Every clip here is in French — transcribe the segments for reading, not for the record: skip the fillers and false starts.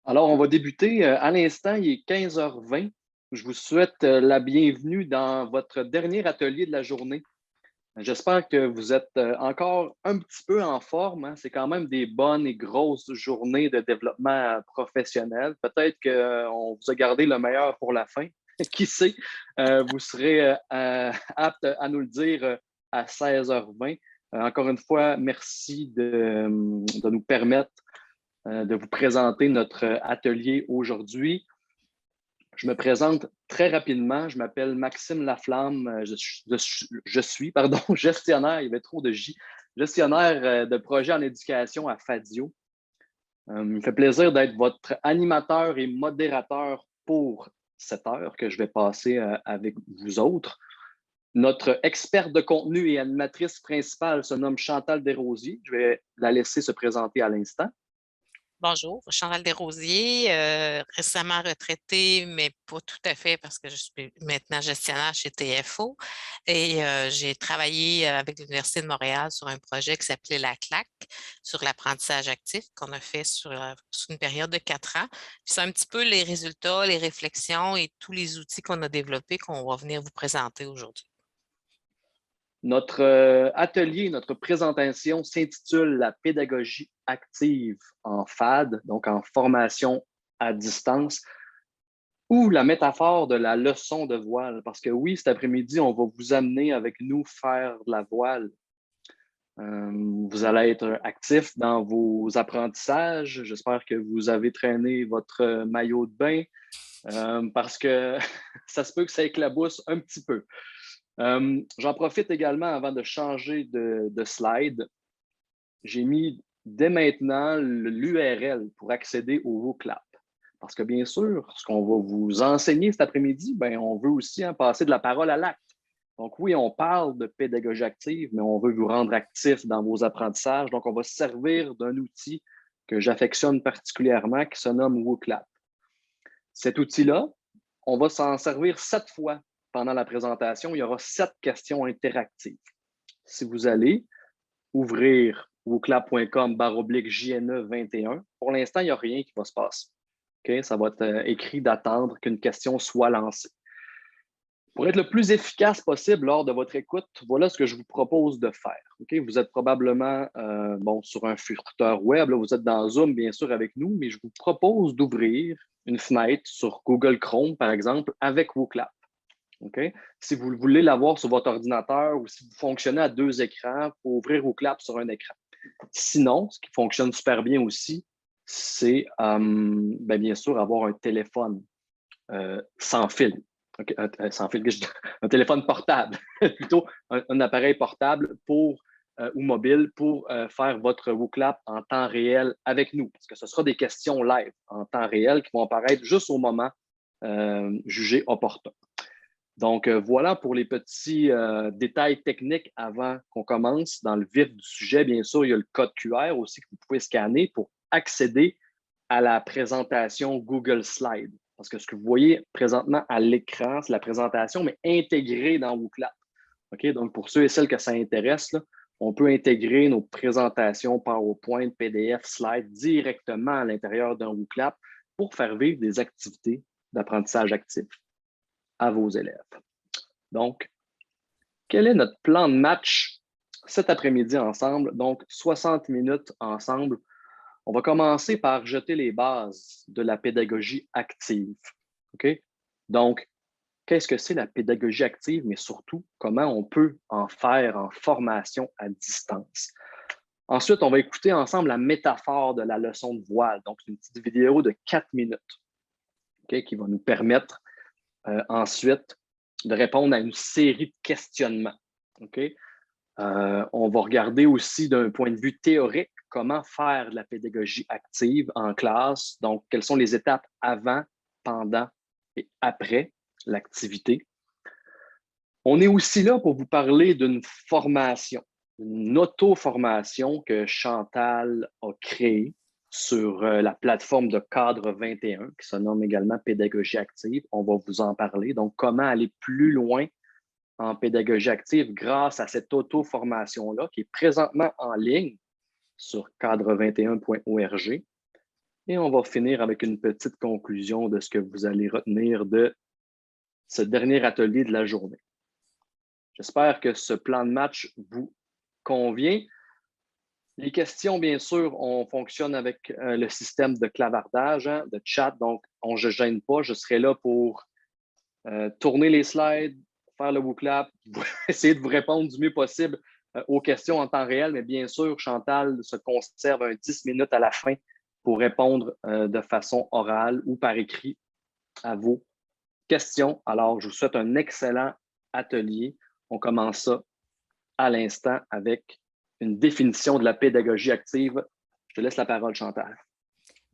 Alors, on va débuter à l'instant, il est 15h20. Je vous souhaite la bienvenue dans votre dernier atelier de la journée. J'espère que vous êtes encore un petit peu en forme, hein. C'est quand même des bonnes et grosses journées de développement professionnel. Peut-être qu'on vous a gardé le meilleur pour la fin. Qui sait, vous serez apte à nous le dire à 16h20. Encore une fois, merci de nous permettre de vous présenter notre atelier aujourd'hui. Je me présente très rapidement. Je m'appelle Maxime Laflamme. Je suis pardon, gestionnaire, il y avait trop de J, gestionnaire de projet en éducation à Fadio. Il me fait plaisir d'être votre animateur et modérateur pour cette heure que je vais passer avec vous autres. Notre experte de contenu et animatrice principale se nomme Chantal Desrosiers. Je vais la laisser se présenter à l'instant. Bonjour, Chantal Desrosiers, récemment retraitée, mais pas tout à fait parce que je suis maintenant gestionnaire chez TFO. Et j'ai travaillé avec l'Université de Montréal sur un projet qui s'appelait la CLAC, sur l'apprentissage actif qu'on a fait sur une période de 4 ans. C'est un petit peu les résultats, les réflexions et tous les outils qu'on a développés qu'on va venir vous présenter aujourd'hui. Notre atelier, notre présentation s'intitule La pédagogie active en FAD, donc en formation à distance, ou la métaphore de la leçon de voile. Parce que oui, cet après-midi, on va vous amener avec nous faire de la voile. Vous allez être actif dans vos apprentissages. J'espère que vous avez traîné votre maillot de bain parce que ça se peut que ça éclabousse un petit peu. J'en profite également avant de changer de slide. J'ai mis dès maintenant l'URL pour accéder au voclap. Parce que bien sûr, ce qu'on va vous enseigner cet après-midi, ben, on veut aussi passer de la parole à l'acte. Donc oui, on parle de pédagogie active, mais on veut vous rendre actif dans vos apprentissages. Donc, on va se servir d'un outil que j'affectionne particulièrement qui se nomme WooClap. Cet outil-là, on va s'en servir 7 fois pendant la présentation. Il y aura 7 questions interactives. Si vous allez ouvrir wooclap.com/JNE21, pour l'instant, il n'y a rien qui va se passer. Okay? Ça va être écrit d'attendre qu'une question soit lancée. Pour être le plus efficace possible lors de votre écoute, voilà ce que je vous propose de faire. Okay? Vous êtes probablement sur un furteur web, là, vous êtes dans Zoom, bien sûr, avec nous, mais je vous propose d'ouvrir une fenêtre sur Google Chrome, par exemple, avec WooClap. Okay? Si vous voulez l'avoir sur votre ordinateur ou si vous fonctionnez à 2 écrans, il faut ouvrir WooClap sur un écran. Sinon, ce qui fonctionne super bien aussi, c'est bien sûr avoir un téléphone sans fil. Okay, sans fil, un téléphone portable, plutôt un appareil portable ou mobile pour faire votre WooClap en temps réel avec nous, parce que ce sera des questions live en temps réel qui vont apparaître juste au moment jugé opportun. Donc, voilà pour les petits détails techniques avant qu'on commence dans le vif du sujet. Bien sûr, il y a le code QR aussi que vous pouvez scanner pour accéder à la présentation Google Slide. Parce que ce que vous voyez présentement à l'écran, c'est la présentation, mais intégrée dans WooClap. Okay? Donc, pour ceux et celles que ça intéresse, là, on peut intégrer nos présentations PowerPoint, PDF, Slide directement à l'intérieur d'un WooClap pour faire vivre des activités d'apprentissage actif à vos élèves. Donc, quel est notre plan de match cet après-midi ensemble? Donc, 60 minutes ensemble. On va commencer par jeter les bases de la pédagogie active. OK? Donc, qu'est-ce que c'est la pédagogie active, mais surtout, comment on peut en faire en formation à distance? Ensuite, on va écouter ensemble la métaphore de la leçon de voile. Donc, une petite vidéo de 4 minutes qui va nous permettre ensuite de répondre à une série de questionnements. Okay? On va regarder aussi d'un point de vue théorique comment faire de la pédagogie active en classe. Donc, quelles sont les étapes avant, pendant et après l'activité. On est aussi là pour vous parler d'une formation, une auto-formation que Chantal a créée sur la plateforme de Cadre 21, qui se nomme également Pédagogie active. On va vous en parler. Donc, comment aller plus loin en pédagogie active grâce à cette auto-formation-là qui est présentement en ligne sur cadre21.org. Et on va finir avec une petite conclusion de ce que vous allez retenir de ce dernier atelier de la journée. J'espère que ce plan de match vous convient. Les questions, bien sûr, on fonctionne avec le système de clavardage, hein, de chat, donc on ne se gêne pas. Je serai là pour tourner les slides, faire le WooClap, essayer de vous répondre du mieux possible aux questions en temps réel, mais bien sûr, Chantal se conserve un 10 minutes à la fin pour répondre de façon orale ou par écrit à vos questions. Alors, je vous souhaite un excellent atelier. On commence ça à l'instant avec une définition de la pédagogie active. Je te laisse la parole, Chantal.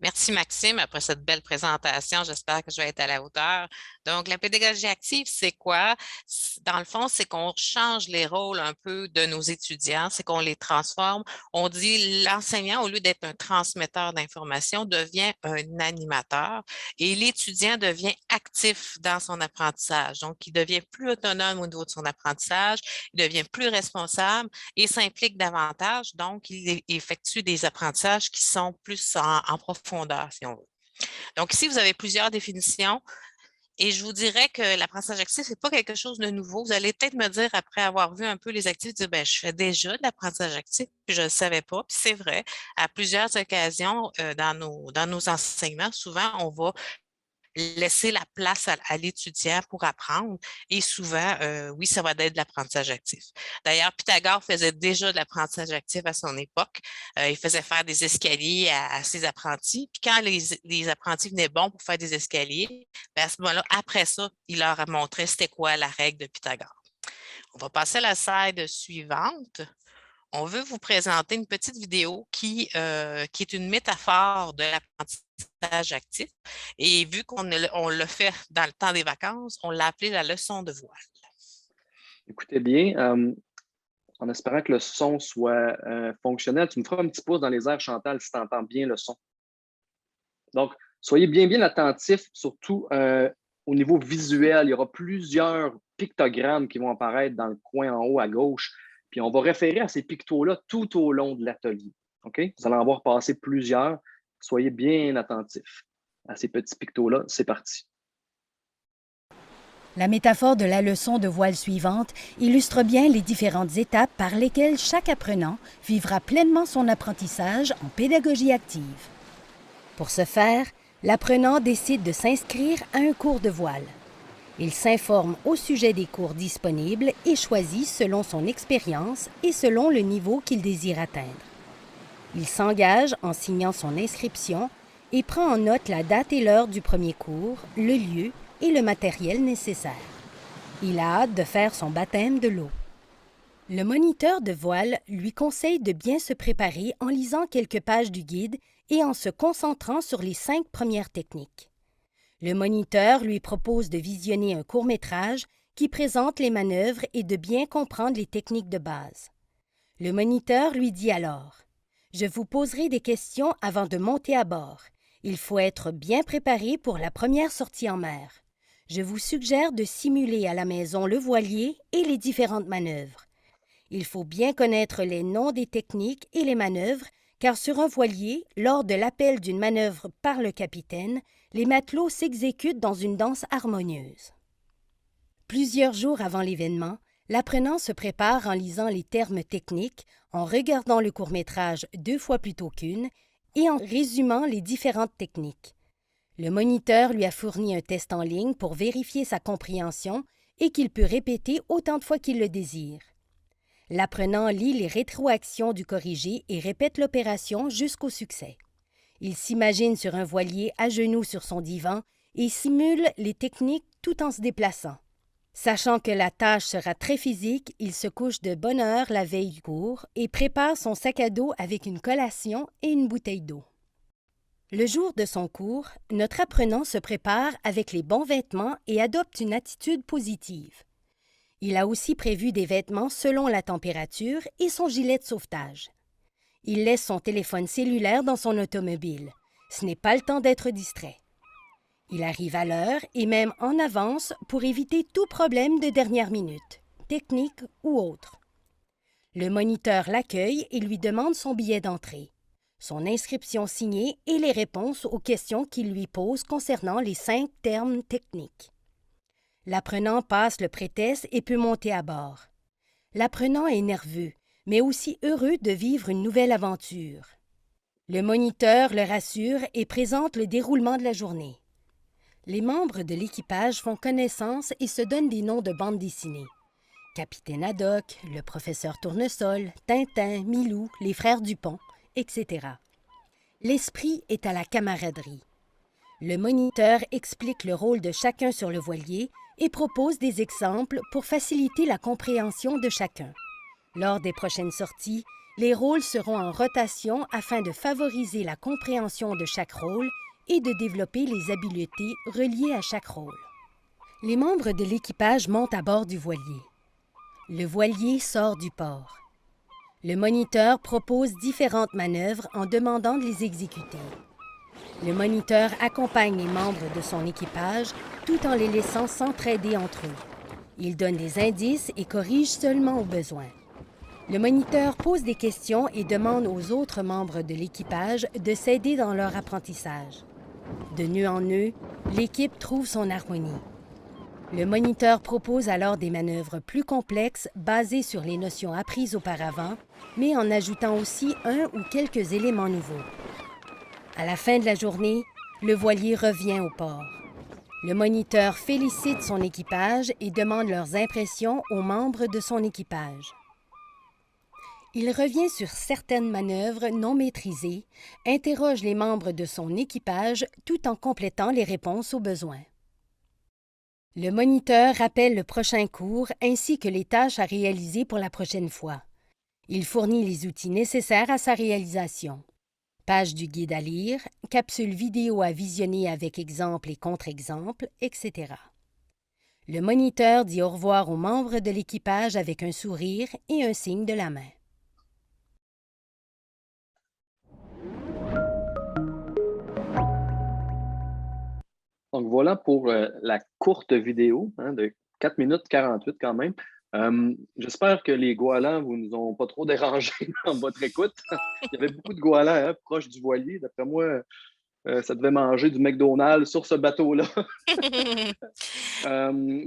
Merci Maxime. Après cette belle présentation, j'espère que je vais être à la hauteur. Donc, la pédagogie active, c'est quoi? Dans le fond, c'est qu'on change les rôles un peu de nos étudiants, c'est qu'on les transforme. On dit l'enseignant, au lieu d'être un transmetteur d'informations, devient un animateur et l'étudiant devient actif dans son apprentissage. Donc, il devient plus autonome au niveau de son apprentissage, il devient plus responsable et s'implique davantage. Donc, il effectue des apprentissages qui sont plus en profondeur, si on veut. Donc, ici, vous avez plusieurs définitions. Et je vous dirais que l'apprentissage actif, ce n'est pas quelque chose de nouveau. Vous allez peut-être me dire, après avoir vu un peu les activités, ben, je fais déjà de l'apprentissage actif, puis je ne le savais pas. Puis c'est vrai, à plusieurs occasions dans nos enseignements, souvent, on va laisser la place à l'étudiant pour apprendre. Et souvent, oui, ça va être de l'apprentissage actif. D'ailleurs, Pythagore faisait déjà de l'apprentissage actif à son époque. Il faisait faire des escaliers à ses apprentis. Puis quand les apprentis venaient bons pour faire des escaliers, ben à ce moment-là, après ça, il leur a montré c'était quoi la règle de Pythagore. On va passer à la slide suivante. On veut vous présenter une petite vidéo qui est une métaphore de l'apprentissage actif. Et vu qu'on l'a fait dans le temps des vacances, on l'a appelé la leçon de voile. Écoutez bien, en espérant que le son soit fonctionnel, tu me feras un petit pouce dans les airs, Chantal, si tu entends bien le son. Donc, soyez bien attentifs, surtout au niveau visuel. Il y aura plusieurs pictogrammes qui vont apparaître dans le coin en haut à gauche. Puis on va référer à ces pictos-là tout au long de l'atelier. OK? Vous allez en voir passer plusieurs. Soyez bien attentifs à ces petits pictos-là. C'est parti. La métaphore de la leçon de voile suivante illustre bien les différentes étapes par lesquelles chaque apprenant vivra pleinement son apprentissage en pédagogie active. Pour ce faire, l'apprenant décide de s'inscrire à un cours de voile. Il s'informe au sujet des cours disponibles et choisit selon son expérience et selon le niveau qu'il désire atteindre. Il s'engage en signant son inscription et prend en note la date et l'heure du premier cours, le lieu et le matériel nécessaire. Il a hâte de faire son baptême de l'eau. Le moniteur de voile lui conseille de bien se préparer en lisant quelques pages du guide et en se concentrant sur les 5 premières techniques. Le moniteur lui propose de visionner un court-métrage qui présente les manœuvres et de bien comprendre les techniques de base. Le moniteur lui dit alors « Je vous poserai des questions avant de monter à bord. Il faut être bien préparé pour la première sortie en mer. Je vous suggère de simuler à la maison le voilier et les différentes manœuvres. Il faut bien connaître les noms des techniques et les manœuvres, car sur un voilier, lors de l'appel d'une manœuvre par le capitaine, les matelots s'exécutent dans une danse harmonieuse. » Plusieurs jours avant l'événement, l'apprenant se prépare en lisant les termes techniques, en regardant le court-métrage 2 fois plutôt qu'une et en résumant les différentes techniques. Le moniteur lui a fourni un test en ligne pour vérifier sa compréhension et qu'il peut répéter autant de fois qu'il le désire. L'apprenant lit les rétroactions du corrigé et répète l'opération jusqu'au succès. Il s'imagine sur un voilier à genoux sur son divan et simule les techniques tout en se déplaçant. Sachant que la tâche sera très physique, il se couche de bonne heure la veille du cours et prépare son sac à dos avec une collation et une bouteille d'eau. Le jour de son cours, notre apprenant se prépare avec les bons vêtements et adopte une attitude positive. Il a aussi prévu des vêtements selon la température et son gilet de sauvetage. Il laisse son téléphone cellulaire dans son automobile. Ce n'est pas le temps d'être distrait. Il arrive à l'heure et même en avance pour éviter tout problème de dernière minute, technique ou autre. Le moniteur l'accueille et lui demande son billet d'entrée. son inscription signée et les réponses aux questions qu'il lui pose concernant les 5 termes techniques. L'apprenant passe le pré-test et peut monter à bord. L'apprenant est nerveux, mais aussi heureux de vivre une nouvelle aventure. Le moniteur le rassure et présente le déroulement de la journée. Les membres de l'équipage font connaissance et se donnent des noms de bandes dessinées. Capitaine Haddock, le professeur Tournesol, Tintin, Milou, les frères Dupont, etc. L'esprit est à la camaraderie. Le moniteur explique le rôle de chacun sur le voilier et propose des exemples pour faciliter la compréhension de chacun. Lors des prochaines sorties, les rôles seront en rotation afin de favoriser la compréhension de chaque rôle et de développer les habiletés reliées à chaque rôle. Les membres de l'équipage montent à bord du voilier. Le voilier sort du port. Le moniteur propose différentes manœuvres en demandant de les exécuter. Le moniteur accompagne les membres de son équipage tout en les laissant s'entraider entre eux. Il donne des indices et corrige seulement au besoin. Le moniteur pose des questions et demande aux autres membres de l'équipage de s'aider dans leur apprentissage. De nœud en nœud, l'équipe trouve son harmonie. Le moniteur propose alors des manœuvres plus complexes basées sur les notions apprises auparavant, mais en ajoutant aussi un ou quelques éléments nouveaux. À la fin de la journée, le voilier revient au port. Le moniteur félicite son équipage et demande leurs impressions aux membres de son équipage. Il revient sur certaines manœuvres non maîtrisées, interroge les membres de son équipage tout en complétant les réponses aux besoins. Le moniteur rappelle le prochain cours ainsi que les tâches à réaliser pour la prochaine fois. Il fournit les outils nécessaires à sa réalisation. Page du guide à lire, capsule vidéo à visionner avec exemples et contre-exemples, etc. Le moniteur dit au revoir aux membres de l'équipage avec un sourire et un signe de la main. Donc voilà pour la courte vidéo de 4 minutes 48 quand même. J'espère que les goélands vous nous ont pas trop dérangés dans votre écoute. Il y avait beaucoup de goélands proches du voilier. D'après moi, ça devait manger du McDonald's sur ce bateau-là.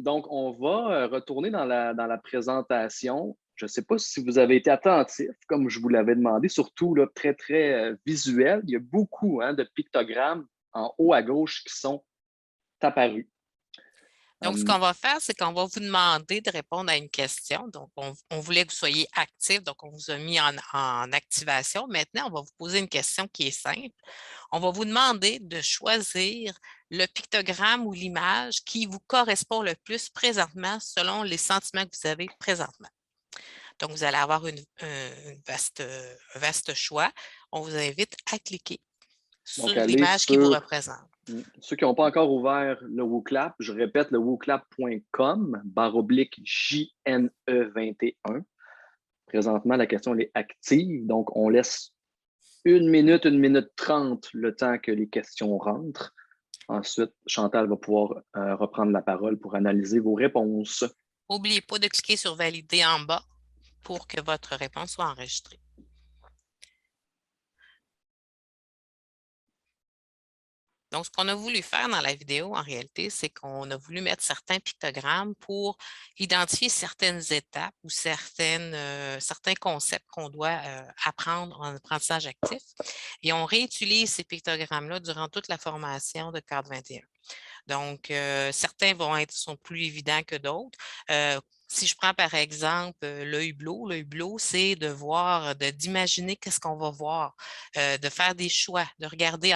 Donc, on va retourner dans la présentation. Je ne sais pas si vous avez été attentif, comme je vous l'avais demandé, surtout là, très, très visuel. Il y a beaucoup de pictogrammes en haut à gauche qui sont apparus. Donc, ce qu'on va faire, c'est qu'on va vous demander de répondre à une question. Donc, on voulait que vous soyez actif, donc on vous a mis en activation. Maintenant, on va vous poser une question qui est simple. On va vous demander de choisir le pictogramme ou l'image qui vous correspond le plus présentement selon les sentiments que vous avez présentement. Donc, vous allez avoir un vaste choix. On vous invite à cliquer sur l'image qui vous représente. Ceux qui n'ont pas encore ouvert le WooClap, je répète, le wooclap.com/JNE21. Présentement, la question elle est active, donc on laisse 1 minute 30 le temps que les questions rentrent. Ensuite, Chantal va pouvoir reprendre la parole pour analyser vos réponses. N'oubliez pas de cliquer sur « Valider » en bas pour que votre réponse soit enregistrée. Donc, ce qu'on a voulu faire dans la vidéo, en réalité, c'est qu'on a voulu mettre certains pictogrammes pour identifier certaines étapes ou certains concepts qu'on doit apprendre en apprentissage actif. Et on réutilise ces pictogrammes-là durant toute la formation de Cadre 21. Donc, certains sont plus évidents que d'autres. Si je prends par exemple l'œil bleu, c'est d'imaginer qu'est-ce qu'on va voir, de faire des choix, de regarder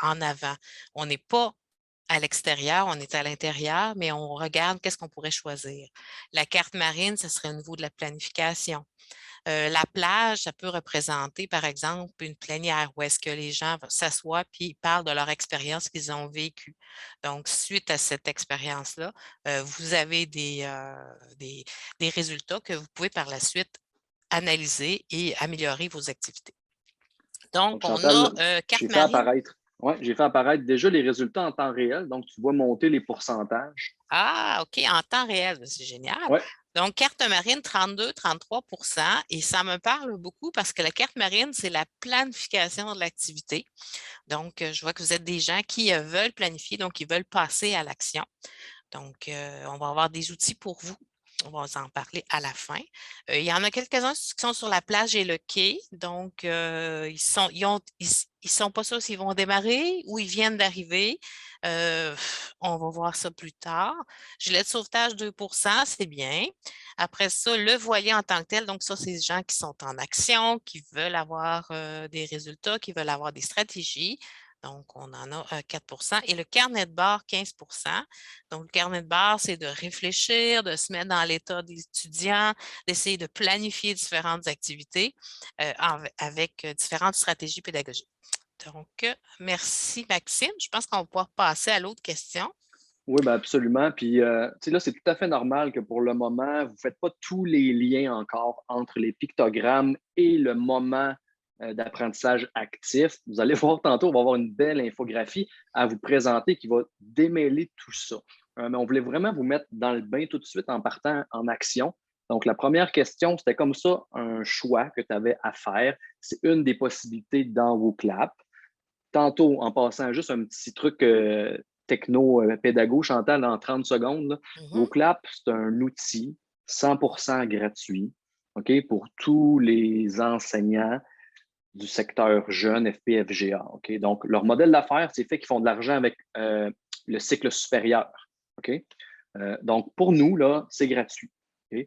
en avant. On n'est pas à l'extérieur, on est à l'intérieur, mais on regarde qu'est-ce qu'on pourrait choisir. La carte marine, ce serait au niveau de la planification. La plage, ça peut représenter, par exemple, une plénière où est-ce que les gens s'assoient puis ils parlent de leur expérience qu'ils ont vécue. Donc, suite à cette expérience-là, vous avez des résultats que vous pouvez par la suite analyser et améliorer vos activités. Donc Chantal, on a carte marine. J'ai fait apparaître déjà les résultats en temps réel. Donc, tu vois monter les pourcentages. Ah, OK, en temps réel, c'est génial. Ouais. Donc, carte marine, 32-33 et ça me parle beaucoup parce que la carte marine, c'est la planification de l'activité. Donc, je vois que vous êtes des gens qui veulent planifier, donc ils veulent passer à l'action. Donc, on va avoir des outils pour vous. On va en parler à la fin. Il y en a quelques-uns qui sont sur la plage et le quai. Donc, ils sont pas sûrs s'ils vont démarrer ou ils viennent d'arriver. On va voir ça plus tard. Gilet de sauvetage 2 c'est bien. Après ça, le voilier en tant que tel. Donc, ça, c'est des gens qui sont en action, qui veulent avoir des résultats, qui veulent avoir des stratégies. Donc, on en a 4 et le carnet de bord, 15. Donc, le carnet de bord, c'est de réfléchir, de se mettre dans l'état des étudiants, d'essayer de planifier différentes activités avec différentes stratégies pédagogiques. Donc, merci Maxime. Je pense qu'on va pouvoir passer à l'autre question. Oui, ben absolument. Puis, tu sais, là, c'est tout à fait normal que pour le moment, vous ne faites pas tous les liens encore entre les pictogrammes et le moment d'apprentissage actif. Vous allez voir tantôt, on va avoir une belle infographie à vous présenter qui va démêler tout ça. Mais on voulait vraiment vous mettre dans le bain tout de suite en partant en action. Donc, la première question, c'était comme ça, un choix que tu avais à faire. C'est une des possibilités dans vos claps. Tantôt, en passant juste un petit truc techno-pédago, Chantal, en 30 secondes, là, WooClap, c'est un outil 100% gratuit, OK, pour tous les enseignants du secteur jeune FPFGA. OK? Donc, leur modèle d'affaires, c'est fait qu'ils font de l'argent avec le cycle supérieur. OK? Donc, pour nous, là, c'est gratuit. OK?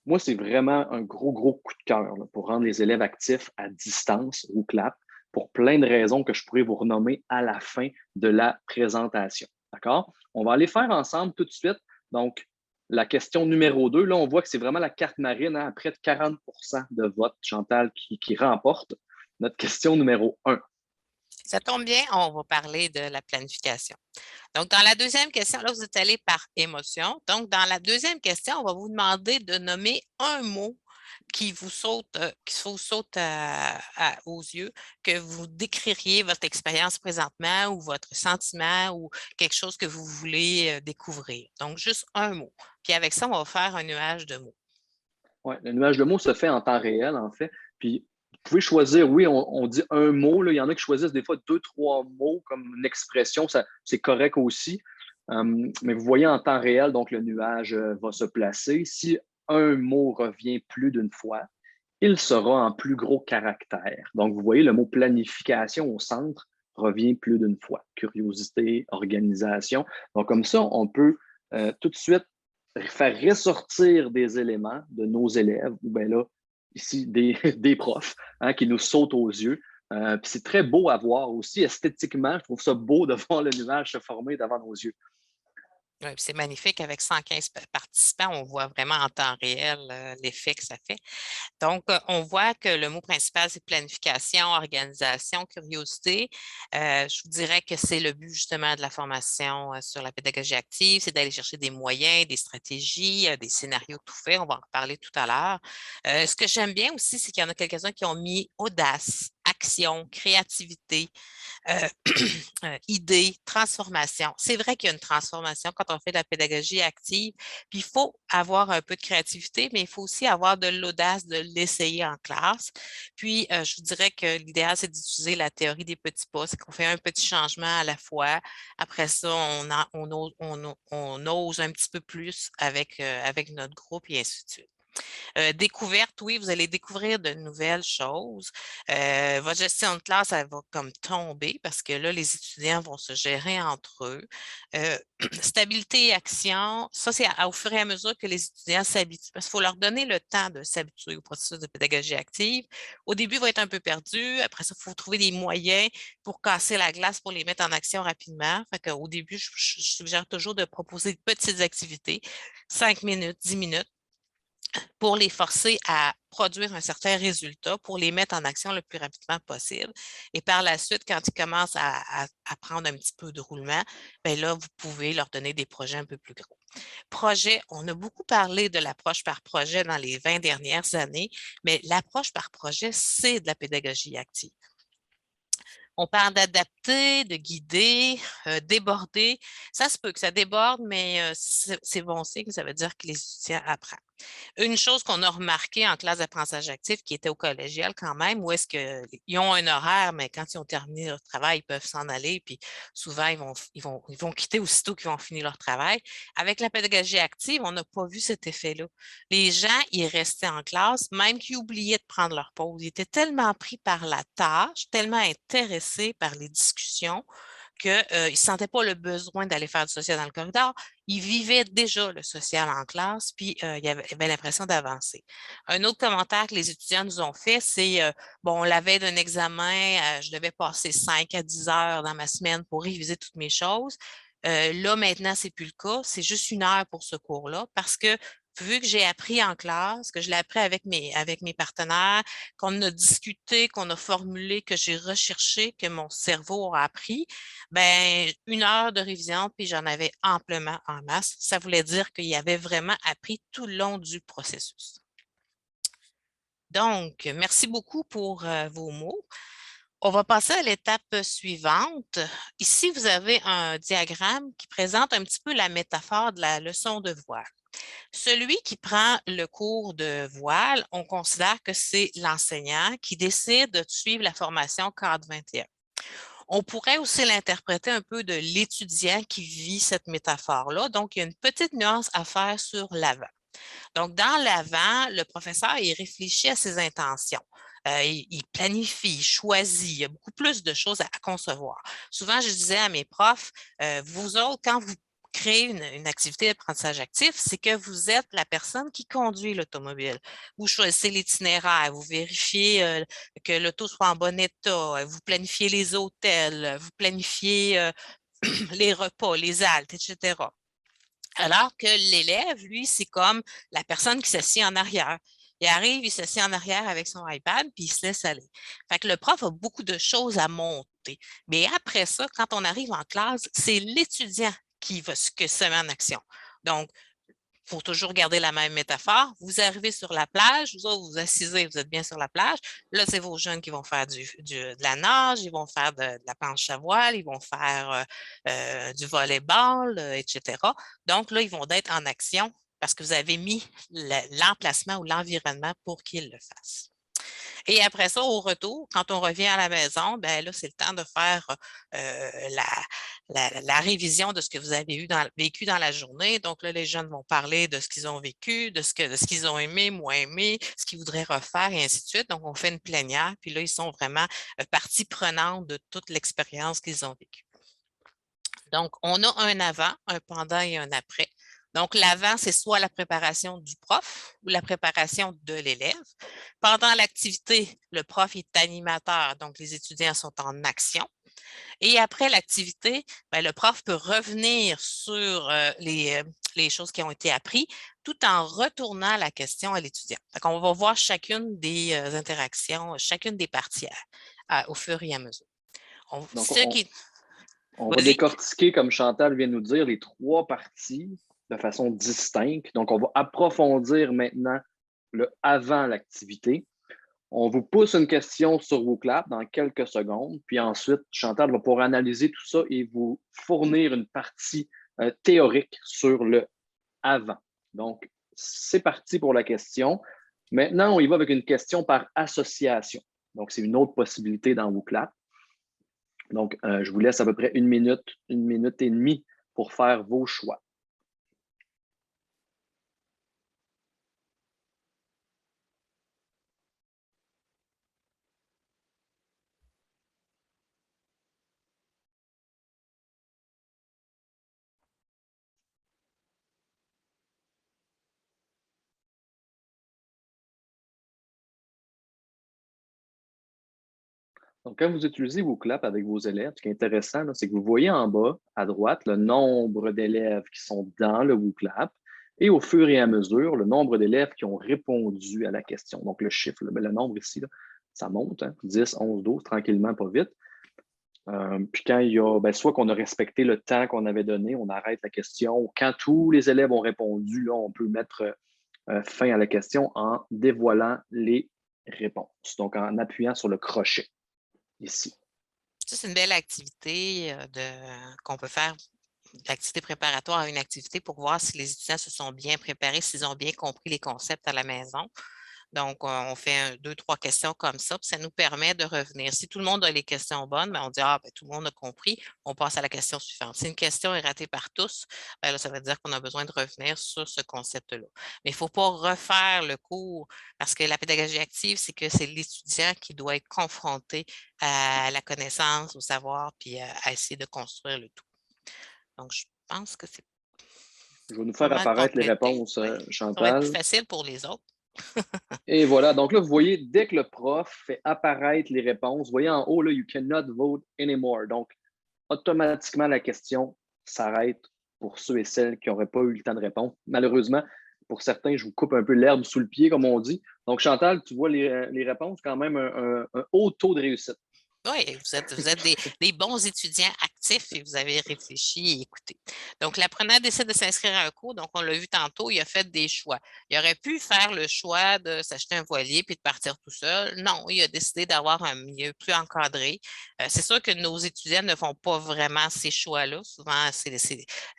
Moi, c'est vraiment un gros, gros coup de cœur là, pour rendre les élèves actifs à distance au CLAP pour plein de raisons que je pourrais vous renommer à la fin de la présentation. D'accord? On va aller faire ensemble tout de suite. Donc, la question numéro 2, là, on voit que c'est vraiment la carte marine, hein, à près de 40 de vote, Chantal, qui remporte. Notre question numéro 1. Ça tombe bien, on va parler de la planification. Donc, dans la deuxième question, là, vous êtes allé par émotion. Donc, dans la deuxième question, on va vous demander de nommer un mot qui vous saute, aux yeux, que vous décririez votre expérience présentement ou votre sentiment ou quelque chose que vous voulez découvrir. Donc, juste un mot. Puis avec ça, on va faire un nuage de mots. Oui, le nuage de mots se fait en temps réel, en fait. Puis, vous pouvez choisir, oui, on dit un mot. Là. Il y en a qui choisissent des fois 2, 3 mots comme une expression. C'est correct aussi. Mais vous voyez en temps réel, donc le nuage va se placer. Si un mot revient plus d'une fois, il sera en plus gros caractère. Donc, vous voyez, le mot planification au centre revient plus d'une fois. Curiosité, organisation. Donc, comme ça, on peut tout de suite faire ressortir des éléments de nos élèves, ou bien là, ici, des profs hein, qui nous sautent aux yeux. Puis c'est très beau à voir aussi esthétiquement. Je trouve ça beau de voir le nuage se former devant nos yeux. Oui, c'est magnifique. Avec 115 participants, on voit vraiment en temps réel l'effet que ça fait. Donc, on voit que le mot principal, c'est planification, organisation, curiosité. Je vous dirais que c'est le but justement de la formation sur la pédagogie active, c'est d'aller chercher des moyens, des stratégies, des scénarios tout faits. On va en reparler tout à l'heure. Ce que j'aime bien aussi, c'est qu'il y en a quelques-uns qui ont mis audace, action, créativité, idée, transformation. C'est vrai qu'il y a une transformation quand on fait de la pédagogie active, puis il faut avoir un peu de créativité, mais il faut aussi avoir de l'audace de l'essayer en classe. Puis, je vous dirais que l'idéal, c'est d'utiliser la théorie des petits pas, c'est qu'on fait un petit changement à la fois. Après ça, on ose un petit peu plus avec notre groupe et ainsi de suite. Découverte, oui, vous allez découvrir de nouvelles choses. Votre gestion de classe, elle va comme tomber parce que là, les étudiants vont se gérer entre eux. Stabilité et action, ça, c'est au fur et à mesure que les étudiants s'habituent. Parce qu'il faut leur donner le temps de s'habituer au processus de pédagogie active. Au début, ils vont être un peu perdus. Après ça, il faut trouver des moyens pour casser la glace, pour les mettre en action rapidement. Fait qu'au début, je suggère toujours de proposer de petites activités, 5 minutes, 10 minutes pour les forcer à produire un certain résultat, pour les mettre en action le plus rapidement possible. Et par la suite, quand ils commencent à prendre un petit peu de roulement, bien là, vous pouvez leur donner des projets un peu plus gros. Projet, on a beaucoup parlé de l'approche par projet dans les 20 dernières années, mais l'approche par projet, c'est de la pédagogie active. On parle d'adapter, de guider, déborder. Ça se peut que ça déborde, mais c'est bon signe, ça veut dire que les étudiants apprennent. Une chose qu'on a remarqué en classe d'apprentissage actif qui était au collégial quand même, où est-ce qu'ils ont un horaire, mais quand ils ont terminé leur travail, ils peuvent s'en aller, puis souvent, ils vont quitter aussitôt qu'ils vont finir leur travail. Avec la pédagogie active, on n'a pas vu cet effet-là. Les gens, ils restaient en classe, même qu'ils oubliaient de prendre leur pause. Ils étaient tellement pris par la tâche, tellement intéressés par les discussions qu'ils ne sentaient pas le besoin d'aller faire du social dans le corridor. Ils vivaient déjà le social en classe, puis il y avait l'impression d'avancer. Un autre commentaire que les étudiants nous ont fait, c'est, bon, la veille d'un examen, je devais passer 5 à 10 heures dans ma semaine pour réviser toutes mes choses. Là, maintenant, c'est plus le cas. C'est juste 1 heure pour ce cours-là parce que vu que j'ai appris en classe, que je l'ai appris avec mes partenaires, qu'on a discuté, qu'on a formulé, que j'ai recherché, que mon cerveau a appris, ben 1 heure de révision, puis j'en avais amplement en masse. Ça voulait dire qu'il y avait vraiment appris tout le long du processus. Donc, merci beaucoup pour vos mots. On va passer à l'étape suivante. Ici, vous avez un diagramme qui présente un petit peu la métaphore de la leçon de voile. Celui qui prend le cours de voile, on considère que c'est l'enseignant qui décide de suivre la formation cadre 21. On pourrait aussi l'interpréter un peu de l'étudiant qui vit cette métaphore-là. Donc, il y a une petite nuance à faire sur l'avant. Donc, dans l'avant, le professeur, il réfléchit à ses intentions. Il planifie, il choisit, il y a beaucoup plus de choses à concevoir. Souvent, je disais à mes profs, vous autres, quand vous créez une activité d'apprentissage actif, c'est que vous êtes la personne qui conduit l'automobile. Vous choisissez l'itinéraire, vous vérifiez que l'auto soit en bon état, vous planifiez les hôtels, vous planifiez les repas, les haltes, etc. Alors que l'élève, lui, c'est comme la personne qui s'assied en arrière. Il arrive, il s'assied en arrière avec son iPad, puis il se laisse aller. Fait que le prof a beaucoup de choses à monter. Mais après ça, quand on arrive en classe, c'est l'étudiant qui se met en action. Donc, il faut toujours garder la même métaphore. Vous arrivez sur la plage, vous autres, vous assisez, vous êtes bien sur la plage. Là, c'est vos jeunes qui vont faire de la nage, ils vont faire de la planche à voile, ils vont faire du volleyball, etc. Donc, là, ils vont être en action parce que vous avez mis l'emplacement ou l'environnement pour qu'ils le fassent. Et après ça, au retour, quand on revient à la maison, ben là, c'est le temps de faire la révision de ce que vous avez vécu dans la journée. Donc là, les jeunes vont parler de ce qu'ils ont vécu, de ce qu'ils ont aimé, moins aimé, ce qu'ils voudraient refaire et ainsi de suite. Donc, on fait une plénière, puis là, ils sont vraiment partie prenante de toute l'expérience qu'ils ont vécue. Donc, on a un avant, un pendant et un après. Donc, l'avant, c'est soit la préparation du prof ou la préparation de l'élève. Pendant l'activité, le prof est animateur, donc les étudiants sont en action. Et après l'activité, ben, le prof peut revenir sur les choses qui ont été apprises tout en retournant la question à l'étudiant. On va voir chacune des interactions, chacune des parties au fur et à mesure. Donc, Vas-y. on va décortiquer, comme Chantal vient de nous dire, les 3 parties de façon distincte. Donc, on va approfondir maintenant le avant l'activité. On vous pousse une question sur WooClap dans quelques secondes, puis ensuite, Chantal va pouvoir analyser tout ça et vous fournir une partie théorique sur le avant. Donc, c'est parti pour la question. Maintenant, on y va avec une question par association. Donc, c'est une autre possibilité dans WooClap. Donc, je vous laisse à peu près 1 minute et demie pour faire vos choix. Donc, quand vous utilisez WooClap avec vos élèves, ce qui est intéressant, c'est que vous voyez en bas, à droite, le nombre d'élèves qui sont dans le WooClap et au fur et à mesure, le nombre d'élèves qui ont répondu à la question. Donc, le chiffre, le nombre ici, là, ça monte, 10, 11, 12, tranquillement, pas vite. Puis quand il y a, soit qu'on a respecté le temps qu'on avait donné, on arrête la question. Quand tous les élèves ont répondu, là, on peut mettre fin à la question en dévoilant les réponses. Donc, en appuyant sur le crochet ici. Ça, c'est une belle activité qu'on peut faire, l'activité préparatoire à une activité pour voir si les étudiants se sont bien préparés, s'ils ont bien compris les concepts à la maison. Donc, on fait 2, 3 questions comme ça, puis ça nous permet de revenir. Si tout le monde a les questions bonnes, ben, on dit, ah, ben, tout le monde a compris, on passe à la question suivante. Si une question est ratée par tous, ben, là, ça veut dire qu'on a besoin de revenir sur ce concept-là. Mais il ne faut pas refaire le cours parce que la pédagogie active, c'est que c'est l'étudiant qui doit être confronté à la connaissance, au savoir, puis à essayer de construire le tout. Donc, je pense que c'est Je vais nous pas faire mal apparaître les complété. réponses, Oui. Ça va être plus Chantal. facile pour les autres. Et voilà. Donc là, vous voyez, dès que le prof fait apparaître les réponses, vous voyez en haut, là, you cannot vote anymore. Donc, automatiquement, la question s'arrête pour ceux et celles qui n'auraient pas eu le temps de répondre. Malheureusement, pour certains, je vous coupe un peu l'herbe sous le pied, comme on dit. Donc, Chantal, tu vois les réponses, quand même un haut taux de réussite. Oui, vous êtes des bons étudiants actifs et vous avez réfléchi et écouté. Donc, l'apprenant décide de s'inscrire à un cours. Donc, on l'a vu tantôt, il a fait des choix. Il aurait pu faire le choix de s'acheter un voilier puis de partir tout seul. Non, il a décidé d'avoir un milieu plus encadré. C'est sûr que nos étudiants ne font pas vraiment ces choix-là. Souvent,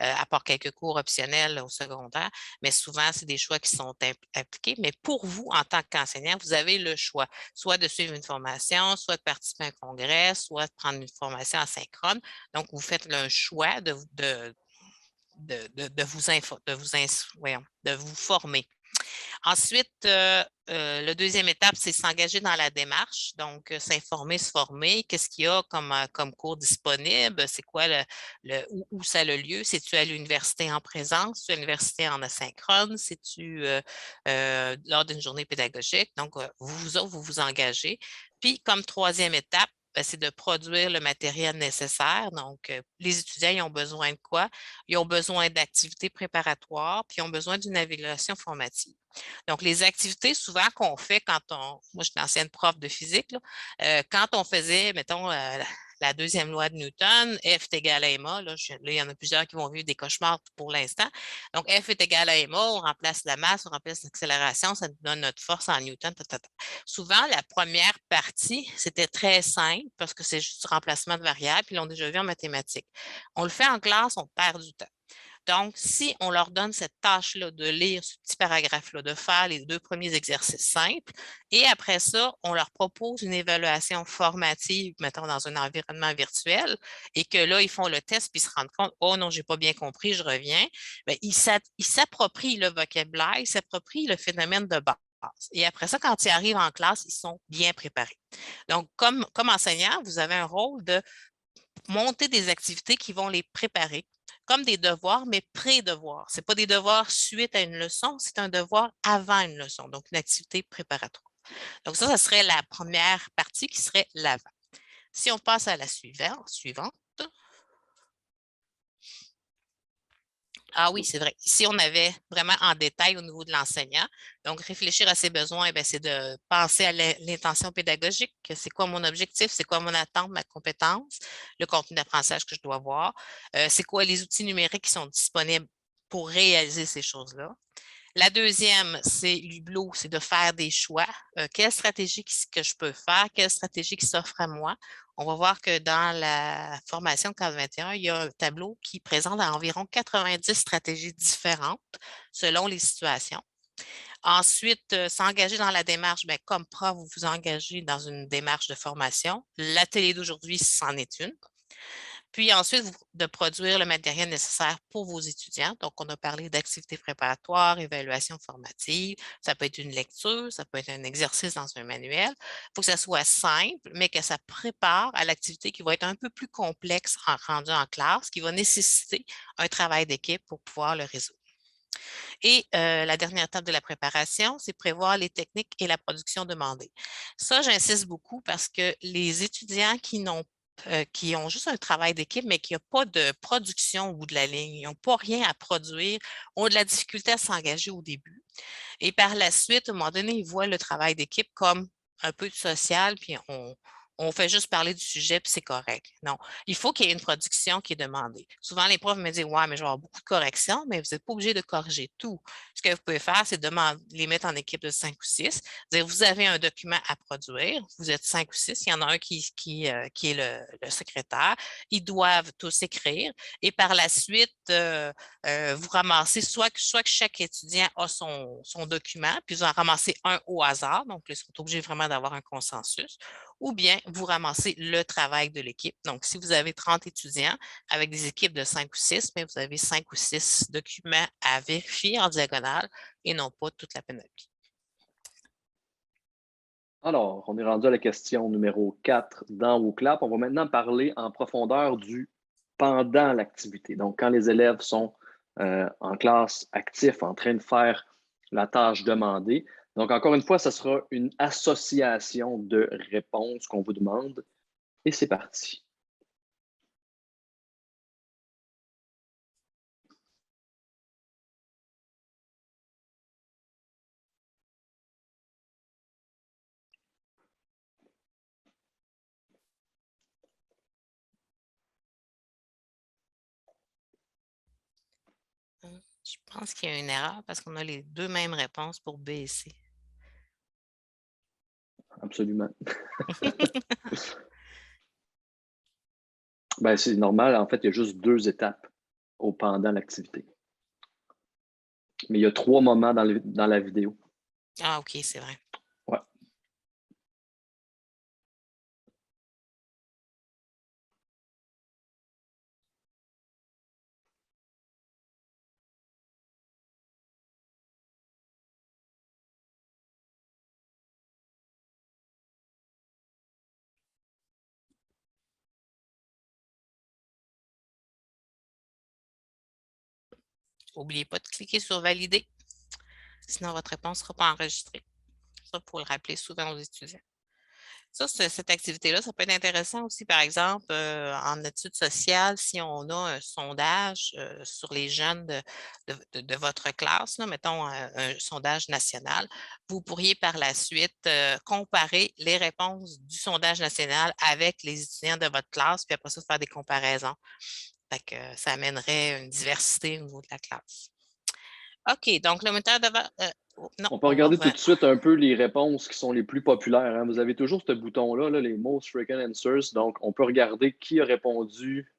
à part quelques cours optionnels au secondaire, mais souvent, c'est des choix qui sont appliqués. Mais pour vous, en tant qu'enseignant, vous avez le choix, soit de suivre une formation, soit de participer à un congrès, soit de prendre une formation asynchrone. Donc, vous faites un choix de vous former. Ensuite, la deuxième étape, c'est s'engager dans la démarche. Donc, s'informer, se former. Qu'est-ce qu'il y a comme cours disponible? C'est quoi où ça a le lieu? C'est-tu à l'université en présence? C'est-tu à l'université en asynchrone? C'est-tu lors d'une journée pédagogique? Donc, vous vous engagez. Puis, comme troisième étape, ben, c'est de produire le matériel nécessaire. Donc, les étudiants, ils ont besoin de quoi? Ils ont besoin d'activités préparatoires, puis ils ont besoin d'une évaluation formative. Donc, les activités souvent qu'on fait moi je suis une ancienne prof de physique, là, quand on faisait, mettons, la deuxième loi de Newton, F est égal à ma, là, il y en a plusieurs qui vont vivre des cauchemars pour l'instant. Donc, F est égal à ma, on remplace la masse, on remplace l'accélération, ça nous donne notre force en Newton. Souvent, la première partie, c'était très simple parce que c'est juste du remplacement de variables, puis ils l'ont déjà vu en mathématiques. On le fait en classe, on perd du temps. Donc, si on leur donne cette tâche-là de lire ce petit paragraphe-là, de faire les 2 premiers exercices simples, et après ça, on leur propose une évaluation formative, mettons, dans un environnement virtuel, et que là, ils font le test, puis ils se rendent compte, oh non, je n'ai pas bien compris, je reviens. Bien, ils s'approprient le vocabulaire, ils s'approprient le phénomène de base. Et après ça, quand ils arrivent en classe, ils sont bien préparés. Donc, comme enseignant, vous avez un rôle de monter des activités qui vont les préparer, comme des devoirs, mais pré-devoirs. Ce n'est pas des devoirs suite à une leçon, c'est un devoir avant une leçon, donc une activité préparatoire. Donc ça serait la première partie qui serait l'avant. Si on passe à la suivante. Ah oui, c'est vrai. Ici, on avait vraiment en détail au niveau de l'enseignant. Donc, réfléchir à ses besoins, c'est de penser à l'intention pédagogique. C'est quoi mon objectif? C'est quoi mon attente, ma compétence, le contenu d'apprentissage que je dois avoir? C'est quoi les outils numériques qui sont disponibles pour réaliser ces choses-là? La deuxième, c'est l'hublot, c'est de faire des choix. Quelle stratégie que je peux faire? Quelle stratégie qui s'offre à moi? On va voir que dans la formation de cadre 21, il y a un tableau qui présente environ 90 stratégies différentes selon les situations. Ensuite, s'engager dans la démarche, comme prof, vous vous engagez dans une démarche de formation. L'atelier d'aujourd'hui, c'en est une. Puis ensuite, de produire le matériel nécessaire pour vos étudiants. Donc, on a parlé d'activités préparatoires, évaluation formative. Ça peut être une lecture, ça peut être un exercice dans un manuel. Il faut que ça soit simple, mais que ça prépare à l'activité qui va être un peu plus complexe en rendu en classe, qui va nécessiter un travail d'équipe pour pouvoir le résoudre. Et la dernière étape de la préparation, c'est prévoir les techniques et la production demandée. Ça, j'insiste beaucoup parce que les étudiants qui ont juste un travail d'équipe, mais qui n'ont pas de production au bout de la ligne, ils n'ont pas rien à produire, ont de la difficulté à s'engager au début. Et par la suite, à un moment donné, ils voient le travail d'équipe comme un peu de social, puis on fait juste parler du sujet, puis c'est correct. Non, il faut qu'il y ait une production qui est demandée. Souvent, les profs me disent, ouais, mais je vais avoir beaucoup de corrections, mais vous n'êtes pas obligé de corriger tout. Ce que vous pouvez faire, c'est les mettre en équipe de 5 ou 6. Dire, vous avez un document à produire, vous êtes 5 ou 6, il y en a un qui est le secrétaire. Ils doivent tous écrire et par la suite, vous ramassez soit que chaque étudiant a son document, puis vous en ramassez un au hasard, donc ils sont obligés vraiment d'avoir un consensus, ou bien vous ramassez le travail de l'équipe. Donc, si vous avez 30 étudiants avec des équipes de 5 ou 6, mais vous avez 5 ou 6 documents à vérifier en diagonale et non pas toute la panoplie. Alors, on est rendu à la question numéro 4 dans WooClap. On va maintenant parler en profondeur du pendant l'activité. Donc, quand les élèves sont en classe actifs, en train de faire la tâche demandée. Donc, encore une fois, ce sera une association de réponses qu'on vous demande. Et c'est parti. Je pense qu'il y a une erreur parce qu'on a les deux mêmes réponses pour B et C. Absolument. Ben, c'est normal. En fait, il y a juste 2 étapes au pendant l'activité. Mais il y a 3 moments dans la vidéo. Ah, OK, c'est vrai. Ouais. N'oubliez pas de cliquer sur Valider, sinon votre réponse ne sera pas enregistrée. Ça, pour le rappeler souvent aux étudiants. Ça, cette activité-là, ça peut être intéressant aussi, par exemple, en études sociales, si on a un sondage sur les jeunes de votre classe, là, mettons un sondage national, vous pourriez par la suite comparer les réponses du sondage national avec les étudiants de votre classe, puis après ça, faire des comparaisons. Fait que, ça amènerait une diversité au niveau de la classe. OK, donc le moteur de... non, On peut regarder tout de suite un peu les réponses qui sont les plus populaires. Hein. Vous avez toujours ce bouton-là, là, les Most Frequent Answers. Donc, on peut regarder qui a répondu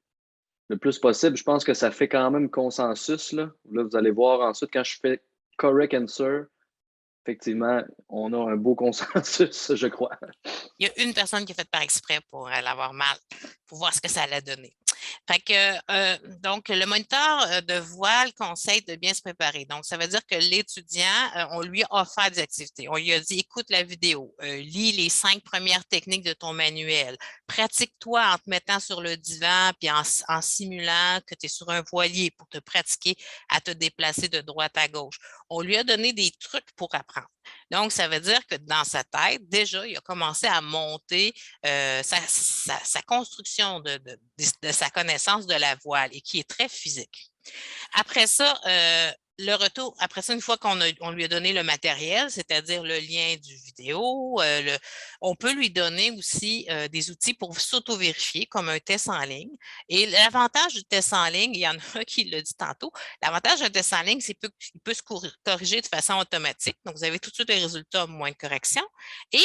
le plus possible. Je pense que ça fait quand même consensus. Là, vous allez voir ensuite, quand je fais Correct Answer, effectivement, on a un beau consensus, je crois. Il y a une personne qui a fait par exprès pour l'avoir mal, pour voir ce que ça allait donner. Fait que, donc, le moniteur de voile conseille de bien se préparer. Donc, ça veut dire que l'étudiant, on lui a offert des activités. On lui a dit, écoute la vidéo, lis les 5 premières techniques de ton manuel, pratique-toi en te mettant sur le divan puis en simulant que tu es sur un voilier pour te pratiquer à te déplacer de droite à gauche. On lui a donné des trucs pour apprendre. Donc, ça veut dire que dans sa tête, déjà, il a commencé à monter sa construction de sa connaissance de la voile et qui est très physique. Après ça, le retour, après ça, une fois qu'on lui a donné le matériel, c'est-à-dire le lien du vidéo, on peut lui donner aussi des outils pour s'auto-vérifier, comme un test en ligne. Et l'avantage du test en ligne, il y en a un qui l'a dit tantôt, l'avantage d'un test en ligne, c'est qu'il peut se corriger de façon automatique. Donc, vous avez tout de suite les résultats, moins de correction. Et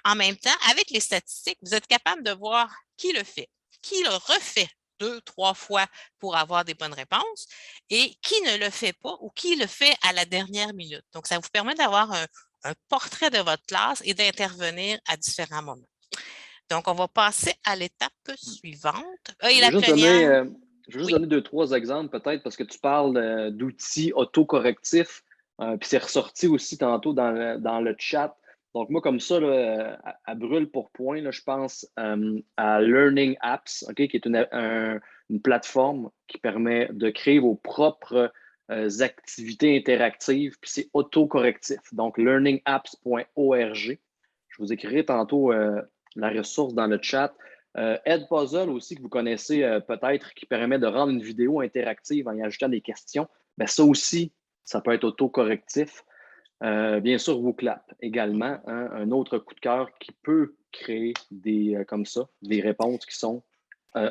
en même temps, avec les statistiques, vous êtes capable de voir qui le fait, qui le refait 2, 3 fois pour avoir des bonnes réponses et qui ne le fait pas ou qui le fait à la dernière minute. Donc, ça vous permet d'avoir un portrait de votre classe et d'intervenir à différents moments. Donc, on va passer à l'étape suivante. Je vais juste donner 2, 3 exemples peut-être parce que tu parles d'outils autocorrectifs, puis c'est ressorti aussi tantôt dans le chat. Donc, moi, comme ça, là, à brûle pour point, là, je pense à Learning Apps, qui est une plateforme qui permet de créer vos propres activités interactives, puis c'est autocorrectif. Donc, learningapps.org. Je vous écrirai tantôt la ressource dans le chat. Edpuzzle aussi, que vous connaissez peut-être, qui permet de rendre une vidéo interactive en y ajoutant des questions. Bien, ça aussi, ça peut être autocorrectif. Bien sûr, WooClap également, hein, un autre coup de cœur qui peut créer comme ça, des réponses qui sont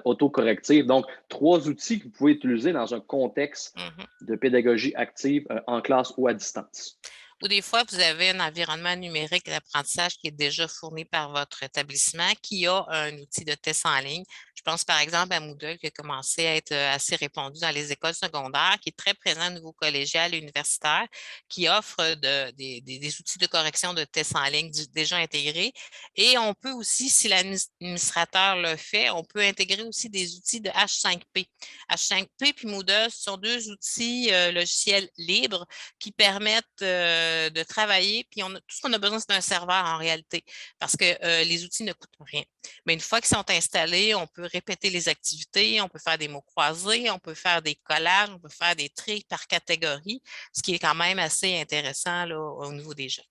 autocorrectives. Donc, 3 outils que vous pouvez utiliser dans un contexte de pédagogie active en classe ou à distance. Ou des fois, vous avez un environnement numérique d'apprentissage qui est déjà fourni par votre établissement, qui a un outil de test en ligne. Je pense par exemple à Moodle qui a commencé à être assez répandu dans les écoles secondaires, qui est très présent au niveau collégial et universitaire, qui offre des outils de correction de tests en ligne déjà intégrés. Et on peut aussi, si l'administrateur le fait, on peut intégrer aussi des outils de H5P. H5P puis Moodle sont 2 outils logiciels libres qui permettent de travailler. Puis tout ce qu'on a besoin, c'est d'un serveur en réalité, parce que les outils ne coûtent rien. Mais une fois qu'ils sont installés, on peut répéter les activités, on peut faire des mots croisés, on peut faire des collages, on peut faire des tris par catégorie, ce qui est quand même assez intéressant là, au niveau des jeunes.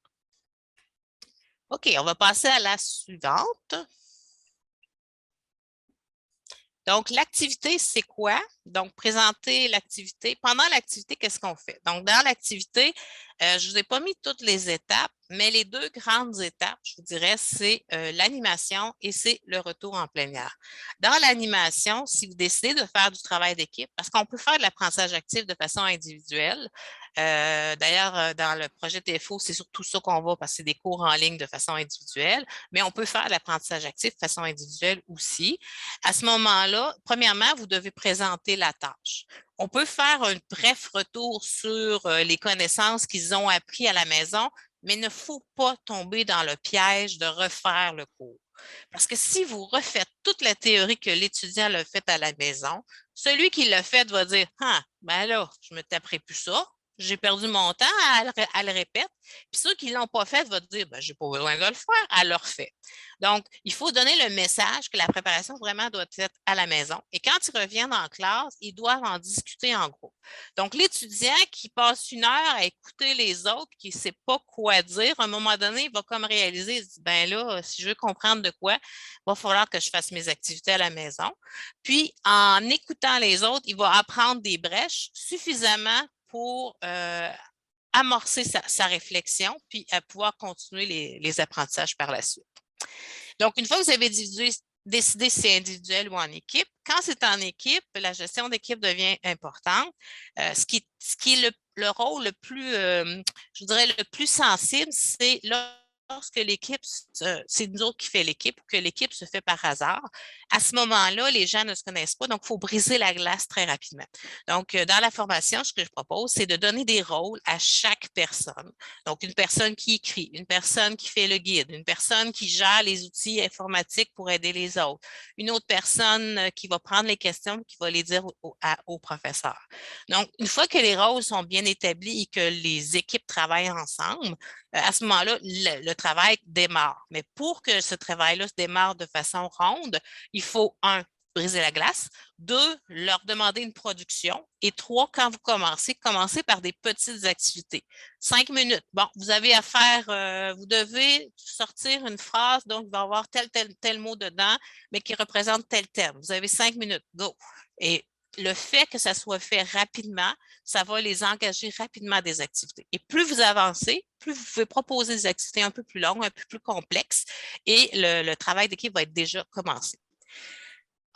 OK, on va passer à la suivante. Donc, l'activité, c'est quoi? Donc, présenter l'activité. Pendant l'activité, qu'est-ce qu'on fait? Donc, dans l'activité, je ne vous ai pas mis toutes les étapes, mais les 2 grandes étapes, je vous dirais, c'est l'animation et c'est le retour en plein air. Dans l'animation, si vous décidez de faire du travail d'équipe, parce qu'on peut faire de l'apprentissage actif de façon individuelle, d'ailleurs, dans le projet TFO, c'est surtout ça qu'on va parce que c'est des cours en ligne de façon individuelle, mais on peut faire de l'apprentissage actif de façon individuelle aussi. À ce moment-là, premièrement, vous devez présenter la tâche. On peut faire un bref retour sur les connaissances qu'ils ont appris à la maison, mais il ne faut pas tomber dans le piège de refaire le cours. Parce que si vous refaites toute la théorie que l'étudiant l'a faite à la maison, celui qui l'a fait va dire « Ah, ben là, je ne me taperai plus ça. J'ai perdu mon temps à le répéter. » Puis ceux qui ne l'ont pas fait vont dire ben, « Je n'ai pas besoin de le faire. » Elle le refait. Donc, il faut donner le message que la préparation vraiment doit être à la maison. Et quand ils reviennent en classe, ils doivent en discuter en groupe. Donc, l'étudiant qui passe 1 heure à écouter les autres, qui ne sait pas quoi dire, à un moment donné, il va comme réaliser, il se dit, ben là, si je veux comprendre de quoi, il va falloir que je fasse mes activités à la maison. Puis, en écoutant les autres, il va apprendre des brèches suffisamment pour amorcer sa réflexion, puis à pouvoir continuer les apprentissages par la suite. Donc, une fois que vous avez décidé si c'est individuel ou en équipe, quand c'est en équipe, la gestion d'équipe devient importante. Ce qui est le rôle le plus, je dirais, le plus sensible, c'est lorsque l'équipe, c'est nous autres qui fait l'équipe ou que l'équipe se fait par hasard. À ce moment-là, les gens ne se connaissent pas, donc il faut briser la glace très rapidement. Donc, dans la formation, ce que je propose, c'est de donner des rôles à chaque personne. Donc, une personne qui écrit, une personne qui fait le guide, une personne qui gère les outils informatiques pour aider les autres, une autre personne qui va prendre les questions et qui va les dire au professeur. Donc, une fois que les rôles sont bien établis et que les équipes travaillent ensemble, à ce moment-là, le travail démarre. Mais pour que ce travail-là se démarre de façon ronde, il faut, 1, briser la glace, 2, leur demander une production et 3, quand vous commencez par des petites activités. 5 minutes. Bon, vous avez à faire, vous devez sortir une phrase, donc il va y avoir tel mot dedans, mais qui représente tel terme. Vous avez 5 minutes. Go! Et le fait que ça soit fait rapidement, ça va les engager rapidement à des activités. Et plus vous avancez, plus vous pouvez proposer des activités un peu plus longues, un peu plus complexes, et le travail d'équipe va être déjà commencé.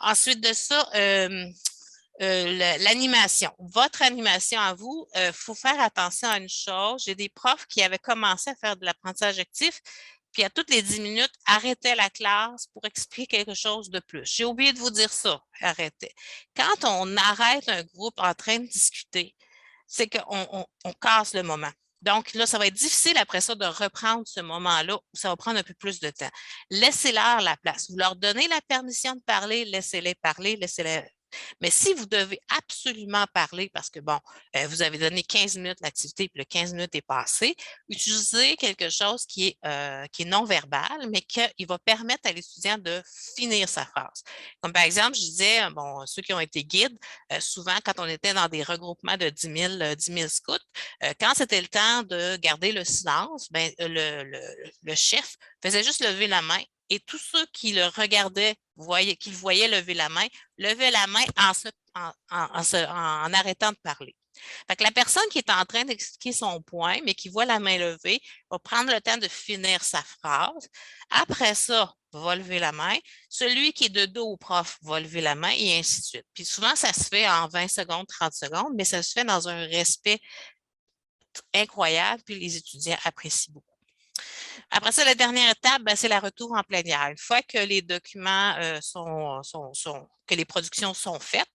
Ensuite de ça, l'animation. Votre animation à vous, il faut faire attention à une chose. J'ai des profs qui avaient commencé à faire de l'apprentissage actif, puis à toutes les 10 minutes, arrêtaient la classe pour expliquer quelque chose de plus. J'ai oublié de vous dire ça, arrêtez. Quand on arrête un groupe en train de discuter, c'est qu'on casse le moment. Donc là, ça va être difficile après ça de reprendre ce moment-là où ça va prendre un peu plus de temps. Laissez-leur la place. Vous leur donnez la permission de parler, laissez-les parler, laissez-les. Mais si vous devez absolument parler parce que, bon, vous avez donné 15 minutes l'activité puis le 15 minutes est passé, utilisez quelque chose qui est non-verbal, mais qui va permettre à l'étudiant de finir sa phrase. Comme par exemple, je disais, bon, ceux qui ont été guides, souvent quand on était dans des regroupements de 10 000 scouts, quand c'était le temps de garder le silence, ben, le chef faisait juste lever la main. Et tous ceux qui le regardaient, qui le voyaient lever la main, levaient la main en arrêtant de parler. Fait que la personne qui est en train d'expliquer son point, mais qui voit la main levée, va prendre le temps de finir sa phrase. Après ça, va lever la main. Celui qui est de dos au prof va lever la main et ainsi de suite. Puis souvent, ça se fait en 20 secondes, 30 secondes, mais ça se fait dans un respect incroyable, puis les étudiants apprécient beaucoup. Après ça, la dernière étape, c'est la retour en plénière. Une fois que les documents que les productions sont faites,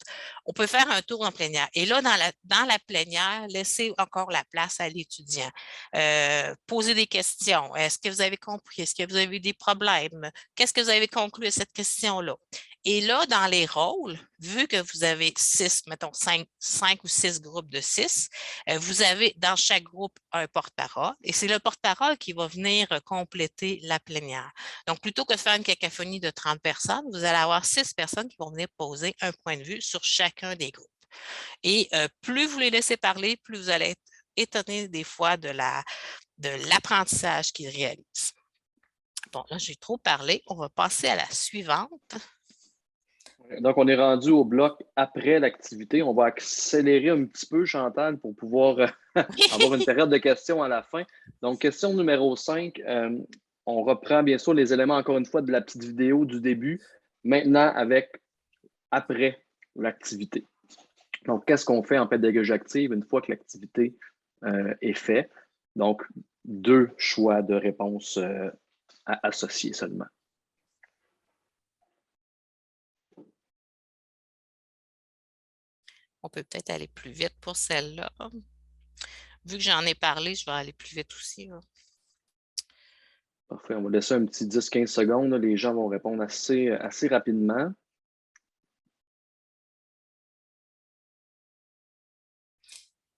on peut faire un tour en plénière. Et là, dans la plénière, laissez encore la place à l'étudiant. Posez des questions. Est-ce que vous avez compris? Est-ce que vous avez eu des problèmes? Qu'est-ce que vous avez conclu à cette question-là? Et là, dans les rôles, vu que vous avez 6, mettons 5 ou 6 groupes de 6, vous avez dans chaque groupe un porte-parole et c'est le porte-parole qui va venir compléter la plénière. Donc, plutôt que de faire une cacophonie de 30 personnes, vous allez avoir 6 personnes qui vont venir poser un point de vue sur chacun des groupes. Et plus vous les laissez parler, plus vous allez être étonné des fois de l'apprentissage qu'ils réalisent. Bon, là, j'ai trop parlé. On va passer à la suivante. Donc, on est rendu au bloc après l'activité. On va accélérer un petit peu, Chantal, pour pouvoir avoir une période de questions à la fin. Donc, question numéro 5. On reprend bien sûr les éléments, encore une fois, de la petite vidéo du début, maintenant avec après l'activité. Donc, qu'est-ce qu'on fait en pédagogie active une fois que l'activité est faite? Donc, 2 choix de réponse à associer seulement. On peut peut-être aller plus vite pour celle-là. Vu que j'en ai parlé, je vais aller plus vite aussi. Là. Parfait. On va laisser un petit 10-15 secondes. Là. Les gens vont répondre assez rapidement.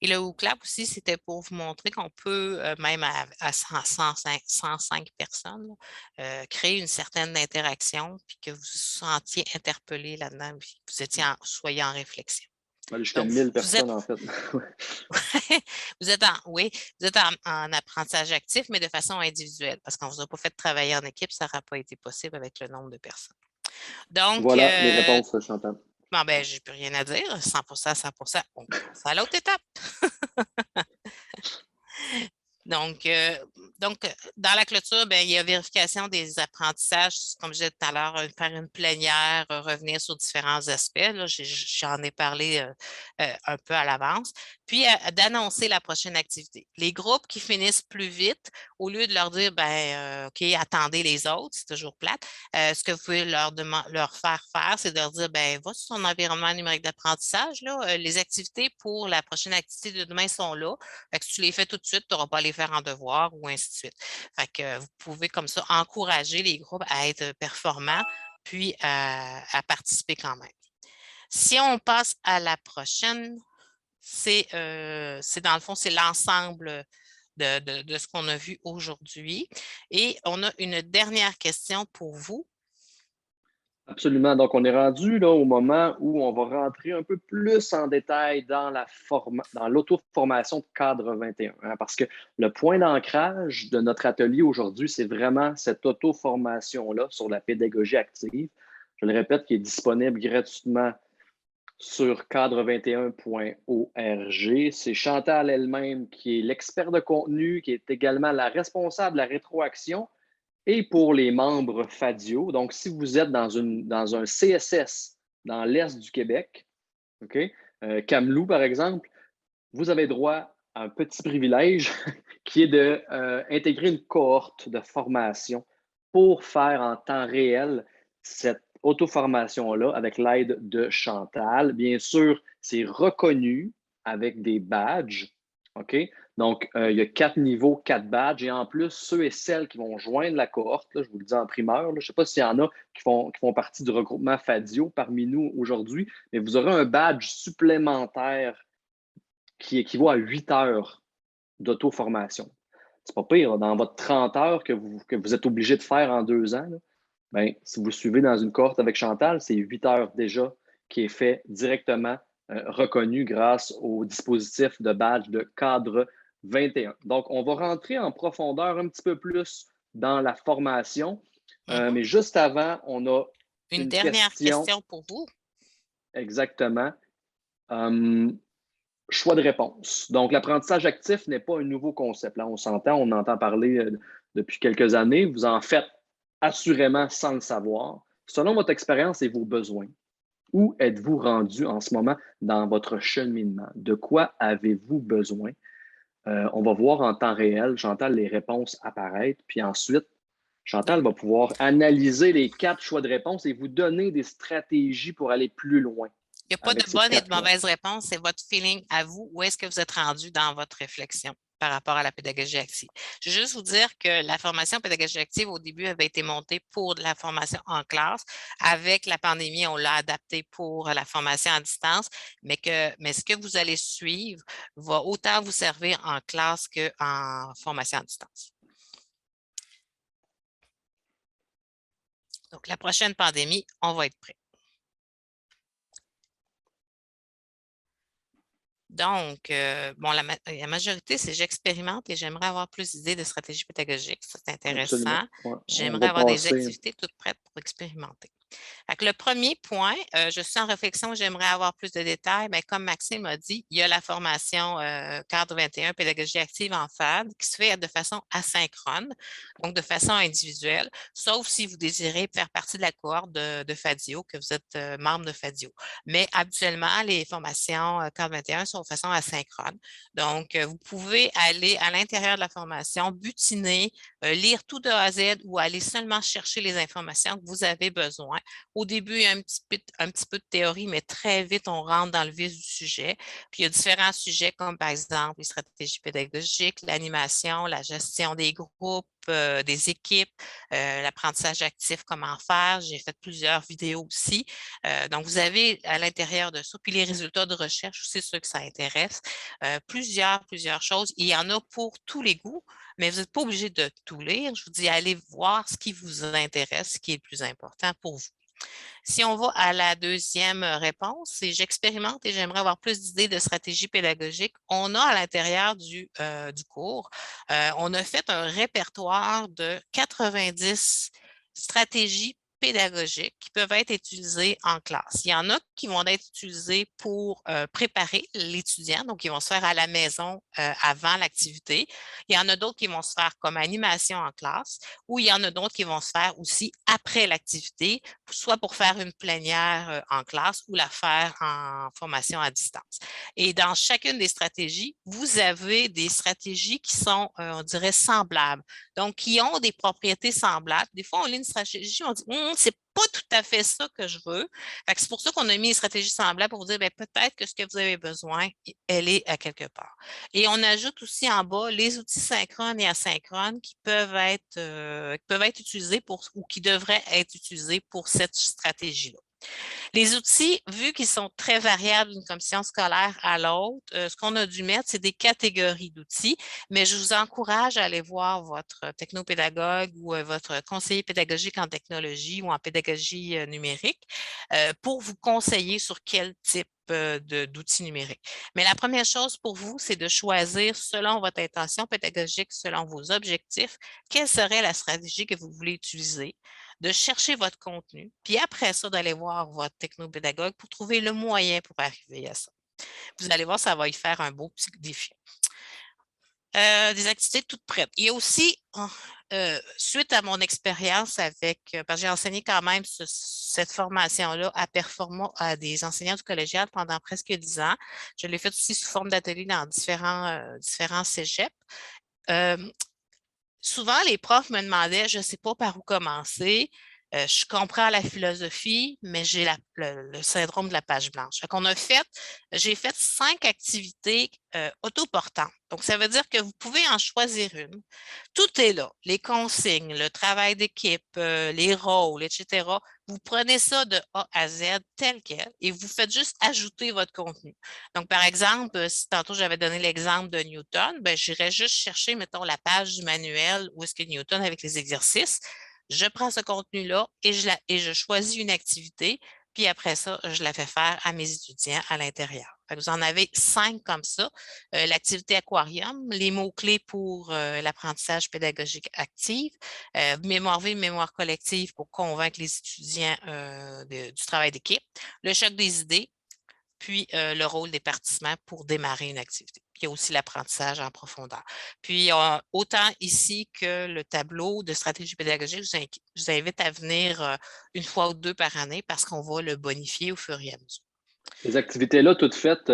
Et le WooClap aussi, c'était pour vous montrer qu'on peut, même à 105 personnes, créer une certaine interaction, puis que vous vous sentiez interpellé là-dedans, puis que soyez en réflexion. Jusqu'à 1000 personnes, en fait. Vous êtes en apprentissage actif, mais de façon individuelle, parce qu'on ne vous a pas fait travailler en équipe, ça n'aurait pas été possible avec le nombre de personnes. Donc, voilà les réponses, Chantal. Bon, je n'ai plus rien à dire. 100%, 100%. On passe à l'autre étape. Donc, dans la clôture, il y a vérification des apprentissages, comme je disais tout à l'heure, faire une plénière, revenir sur différents aspects. Là, j'en ai parlé un peu à l'avance. Puis, d'annoncer la prochaine activité. Les groupes qui finissent plus vite, au lieu de leur dire, OK, attendez les autres, c'est toujours plate, ce que vous pouvez leur faire faire, c'est de leur dire, va sur ton environnement numérique d'apprentissage. Les activités pour la prochaine activité de demain sont là. Fait que si tu les fais tout de suite, tu n'auras pas à les faire en devoir ou ainsi de suite. Fait que vous pouvez comme ça encourager les groupes à être performants puis à participer quand même. Si on passe à la prochaine, c'est dans le fond, c'est l'ensemble de ce qu'on a vu aujourd'hui. Et on a une dernière question pour vous. Absolument. Donc, on est rendu là, au moment où on va rentrer un peu plus en détail dans l'auto-formation de cadre 21. Hein, parce que le point d'ancrage de notre atelier aujourd'hui, c'est vraiment cette auto-formation-là sur la pédagogie active. Je le répète, qui est disponible gratuitement sur cadre21.org. C'est Chantal elle-même qui est l'expert de contenu, qui est également la responsable de la rétroaction. Et pour les membres FADIO, donc si vous êtes dans un CSS dans l'Est du Québec, OK, Kamloops par exemple, vous avez droit à un petit privilège qui est d'intégrer une cohorte de formation pour faire en temps réel cette auto-formation-là avec l'aide de Chantal. Bien sûr, c'est reconnu avec des badges, OK? Donc, il y a 4 niveaux, 4 badges. Et en plus, ceux et celles qui vont joindre la cohorte, là, je vous le dis en primeur, là, je ne sais pas s'il y en a qui font partie du regroupement FADIO parmi nous aujourd'hui, mais vous aurez un badge supplémentaire qui équivaut à 8 heures d'auto-formation. C'est pas pire, dans votre 30 heures que vous êtes obligé de faire en 2 ans, là, si vous suivez dans une cohorte avec Chantal, c'est 8 heures déjà qui est fait directement reconnu grâce au dispositif de badge de cadre 21. Donc, on va rentrer en profondeur un petit peu plus dans la formation, mais juste avant, on a une dernière question pour vous. Exactement. Choix de réponse. Donc, l'apprentissage actif n'est pas un nouveau concept. Là, on s'entend, on entend parler depuis quelques années. Vous en faites assurément sans le savoir, selon votre expérience et vos besoins. Où êtes-vous rendu en ce moment dans votre cheminement? De quoi avez-vous besoin? On va voir en temps réel, Chantal, les réponses apparaître, puis ensuite, Chantal va pouvoir analyser les 4 choix de réponse et vous donner des stratégies pour aller plus loin Il n'y a pas de avec ces bonne et de 4-là. mauvaise réponse, c'est votre feeling à vous. Où est-ce que vous êtes rendu dans votre réflexion par rapport à la pédagogie active? Je vais juste vous dire que la formation pédagogie active, au début, avait été montée pour de la formation en classe. Avec la pandémie, on l'a adaptée pour la formation à distance, mais ce que vous allez suivre va autant vous servir en classe qu'en formation à distance. Donc, la prochaine pandémie, on va être prêt. Donc, bon, la majorité, c'est j'expérimente et j'aimerais avoir plus d'idées de stratégies pédagogiques. Ça, c'est Absolument. intéressant. Ouais. On J'aimerais va avoir des passer. activités toutes prêtes pour expérimenter. Fait que le premier point, je suis en réflexion, j'aimerais avoir plus de détails, mais comme Maxime a dit, il y a la formation Cadre 21, pédagogie active en FAD, qui se fait de façon asynchrone, donc de façon individuelle, sauf si vous désirez faire partie de la cohorte de FADIO, que vous êtes membre de FADIO. Mais habituellement, les formations Cadre 21 sont de façon asynchrone. Donc, vous pouvez aller à l'intérieur de la formation, butiner, lire tout de A à Z ou aller seulement chercher les informations que vous avez besoin. Au début, il y a un petit peu de théorie, mais très vite, on rentre dans le vif du sujet. Puis, il y a différents sujets comme, par exemple, les stratégies pédagogiques, l'animation, la gestion des groupes, des équipes, l'apprentissage actif, comment faire. J'ai fait plusieurs vidéos aussi. Donc, vous avez à l'intérieur de ça, puis les résultats de recherche aussi, ceux que ça intéresse, plusieurs choses. Il y en a pour tous les goûts, mais vous n'êtes pas obligé de tout lire. Je vous dis, allez voir ce qui vous intéresse, ce qui est le plus important pour vous. Si on va à la deuxième réponse, c'est j'expérimente et j'aimerais avoir plus d'idées de stratégies pédagogiques. On a à l'intérieur du cours, on a fait un répertoire de 90 stratégies pédagogiques qui peuvent être utilisées en classe. Il y en a qui vont être utilisées pour préparer l'étudiant, donc ils vont se faire à la maison avant l'activité. Il y en a d'autres qui vont se faire comme animation en classe, ou il y en a d'autres qui vont se faire aussi après l'activité, soit pour faire une plénière en classe ou la faire en formation à distance. Et dans chacune des stratégies, vous avez des stratégies qui sont, on dirait, semblables. Donc, qui ont des propriétés semblables. Des fois, on lit une stratégie, on dit, c'est pas tout à fait ça que je veux. C'est pour ça qu'on a mis une stratégie semblable pour vous dire, peut-être que ce que vous avez besoin, elle est à quelque part. Et on ajoute aussi en bas les outils synchrones et asynchrones qui peuvent être utilisés ou qui devraient être utilisés pour cette stratégie-là. Les outils, vu qu'ils sont très variables d'une commission scolaire à l'autre, ce qu'on a dû mettre, c'est des catégories d'outils, mais je vous encourage à aller voir votre technopédagogue ou votre conseiller pédagogique en technologie ou en pédagogie numérique pour vous conseiller sur quel type d'outils numériques. Mais la première chose pour vous, c'est de choisir selon votre intention pédagogique, selon vos objectifs, quelle serait la stratégie que vous voulez utiliser, de chercher votre contenu, puis après ça, d'aller voir votre technopédagogue pour trouver le moyen pour arriver à ça. Vous allez voir, ça va y faire un beau petit défi. Des activités toutes prêtes. Il y a aussi, suite à mon expérience avec, parce que j'ai enseigné quand même cette formation-là à des enseignants du collégial pendant presque 10 ans. Je l'ai fait aussi sous forme d'atelier dans différents cégeps. Souvent, les profs me demandaient, je ne sais pas par où commencer. Je comprends la philosophie, mais j'ai le syndrome de la page blanche. J'ai fait 5 activités autoportantes. Donc, ça veut dire que vous pouvez en choisir une. Tout est là, les consignes, le travail d'équipe, les rôles, etc. Vous prenez ça de A à Z tel quel et vous faites juste ajouter votre contenu. Donc, par exemple, si tantôt j'avais donné l'exemple de Newton, j'irais juste chercher, mettons, la page du manuel où est-ce que Newton avec les exercices. Je prends ce contenu-là et je choisis une activité, puis après ça, je la fais faire à mes étudiants à l'intérieur. Vous en avez 5 comme ça. L'activité aquarium, les mots-clés pour l'apprentissage pédagogique actif, mémoire vive, mémoire collective pour convaincre les étudiants du travail d'équipe, le choc des idées, puis le rôle des participants pour démarrer une activité. il y a aussi l'apprentissage en profondeur. Puis, autant ici que le tableau de stratégie pédagogique, je vous invite à venir une fois ou deux par année parce qu'on va le bonifier au fur et à mesure. Ces activités-là, toutes faites,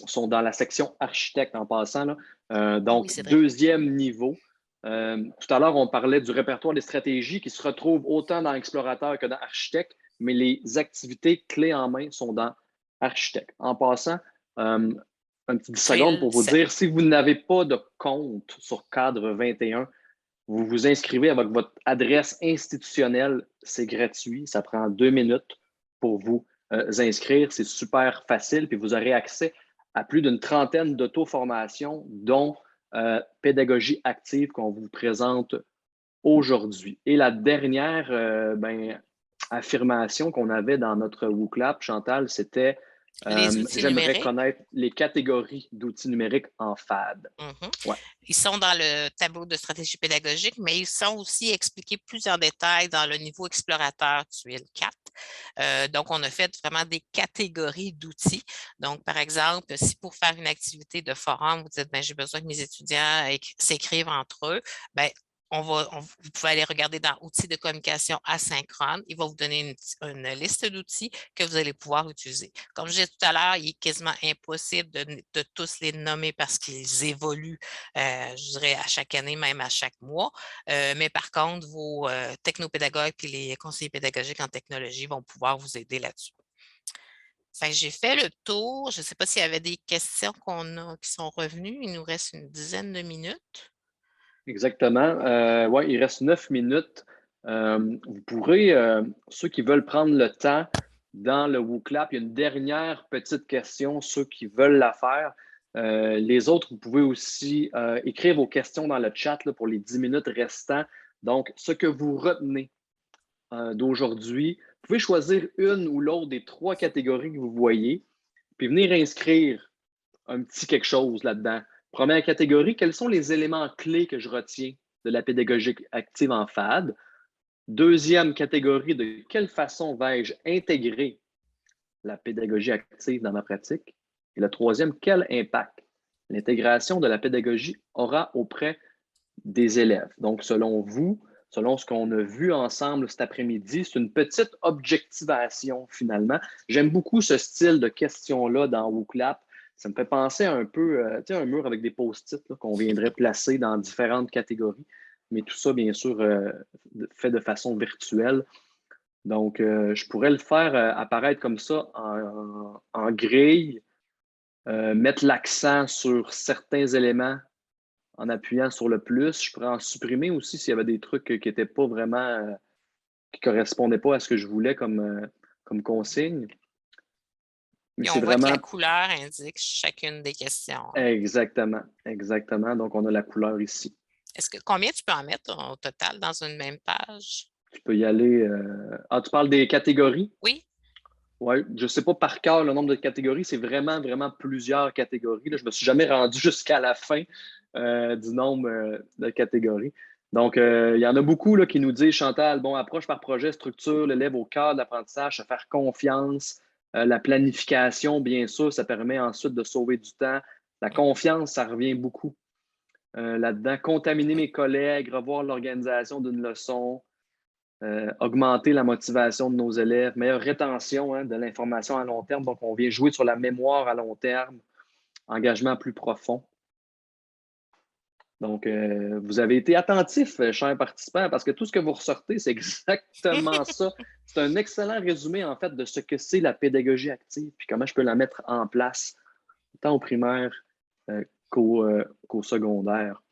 sont dans la section architecte en passant, là. Ah oui, Donc, c'est vrai. deuxième niveau. Tout à l'heure, on parlait du répertoire des stratégies qui se retrouvent autant dans Explorateur que dans Architecte, mais les activités clés en main sont dans Architecte. En passant, un petit 10 secondes pour vous dire, si vous n'avez pas de compte sur Cadre 21, vous vous inscrivez avec votre adresse institutionnelle, c'est gratuit, ça prend 2 minutes pour vous inscrire, c'est super facile, puis vous aurez accès à plus d'une trentaine d'auto-formations, dont pédagogie active qu'on vous présente aujourd'hui. Et la dernière affirmation qu'on avait dans notre WooClap, Chantal, c'était Les outils j'aimerais numériques. connaître les catégories d'outils numériques en FAD. Ouais. Ils sont dans le tableau de stratégie pédagogique, mais ils sont aussi expliqués plus en détail dans le niveau explorateur tuile 4. Donc, on a fait vraiment des catégories d'outils. Donc, par exemple, si pour faire une activité de forum, vous dites, j'ai besoin que mes étudiants s'écrivent entre eux, vous pouvez aller regarder dans outils de communication asynchrone. Il va vous donner une liste d'outils que vous allez pouvoir utiliser. Comme je disais tout à l'heure, il est quasiment impossible de tous les nommer parce qu'ils évoluent, je dirais, à chaque année, même à chaque mois. Mais par contre, vos technopédagogues et les conseillers pédagogiques en technologie vont pouvoir vous aider là-dessus. J'ai fait le tour. Je ne sais pas s'il y avait des questions qui sont revenues. Il nous reste une dizaine de minutes. Exactement. Ouais, il reste 9 minutes. Vous pourrez, ceux qui veulent prendre le temps dans le WooClap, il y a une dernière petite question, ceux qui veulent la faire. Les autres, vous pouvez aussi écrire vos questions dans le chat là, pour les 10 minutes restants. Donc, ce que vous retenez d'aujourd'hui, vous pouvez choisir une ou l'autre des 3 catégories que vous voyez, puis venir inscrire un petit quelque chose là-dedans. Première catégorie, quels sont les éléments clés que je retiens de la pédagogie active en FAD? Deuxième catégorie, de quelle façon vais-je intégrer la pédagogie active dans ma pratique? Et le troisième, quel impact l'intégration de la pédagogie aura auprès des élèves? Donc, selon vous, selon ce qu'on a vu ensemble cet après-midi, c'est une petite objectivation finalement. J'aime beaucoup ce style de questions-là dans WooClap. Ça me fait penser un peu à un mur avec des post-it qu'on viendrait placer dans différentes catégories. Mais tout ça, bien sûr, fait de façon virtuelle. Donc, je pourrais le faire apparaître comme ça en grille, mettre l'accent sur certains éléments en appuyant sur le plus. Je pourrais en supprimer aussi s'il y avait des trucs qui n'étaient pas vraiment, qui ne correspondaient pas à ce que je voulais comme consigne. Mais Et c'est on voit que vraiment. la couleur indique chacune des questions. Exactement, exactement. Donc, on a la couleur ici. Combien tu peux en mettre au total dans une même page? Tu peux y aller. Ah, tu parles des catégories? Oui. Oui, je ne sais pas par cœur le nombre de catégories. C'est vraiment, vraiment plusieurs catégories. Là, je ne me suis jamais rendu jusqu'à la fin du nombre de catégories. Donc, il y en a beaucoup là, qui nous disent, Chantal, bon, approche par projet, structure l'élève au cœur de l'apprentissage, se faire confiance. La planification, bien sûr, ça permet ensuite de sauver du temps. La confiance, ça revient beaucoup là-dedans. Contaminer mes collègues, revoir l'organisation d'une leçon. Augmenter la motivation de nos élèves, meilleure rétention de l'information à long terme. Donc, on vient jouer sur la mémoire à long terme, engagement plus profond. Donc, vous avez été attentifs, chers participants, parce que tout ce que vous ressortez, c'est exactement ça. C'est un excellent résumé, en fait, de ce que c'est la pédagogie active, puis comment je peux la mettre en place, tant au primaire qu'au secondaire.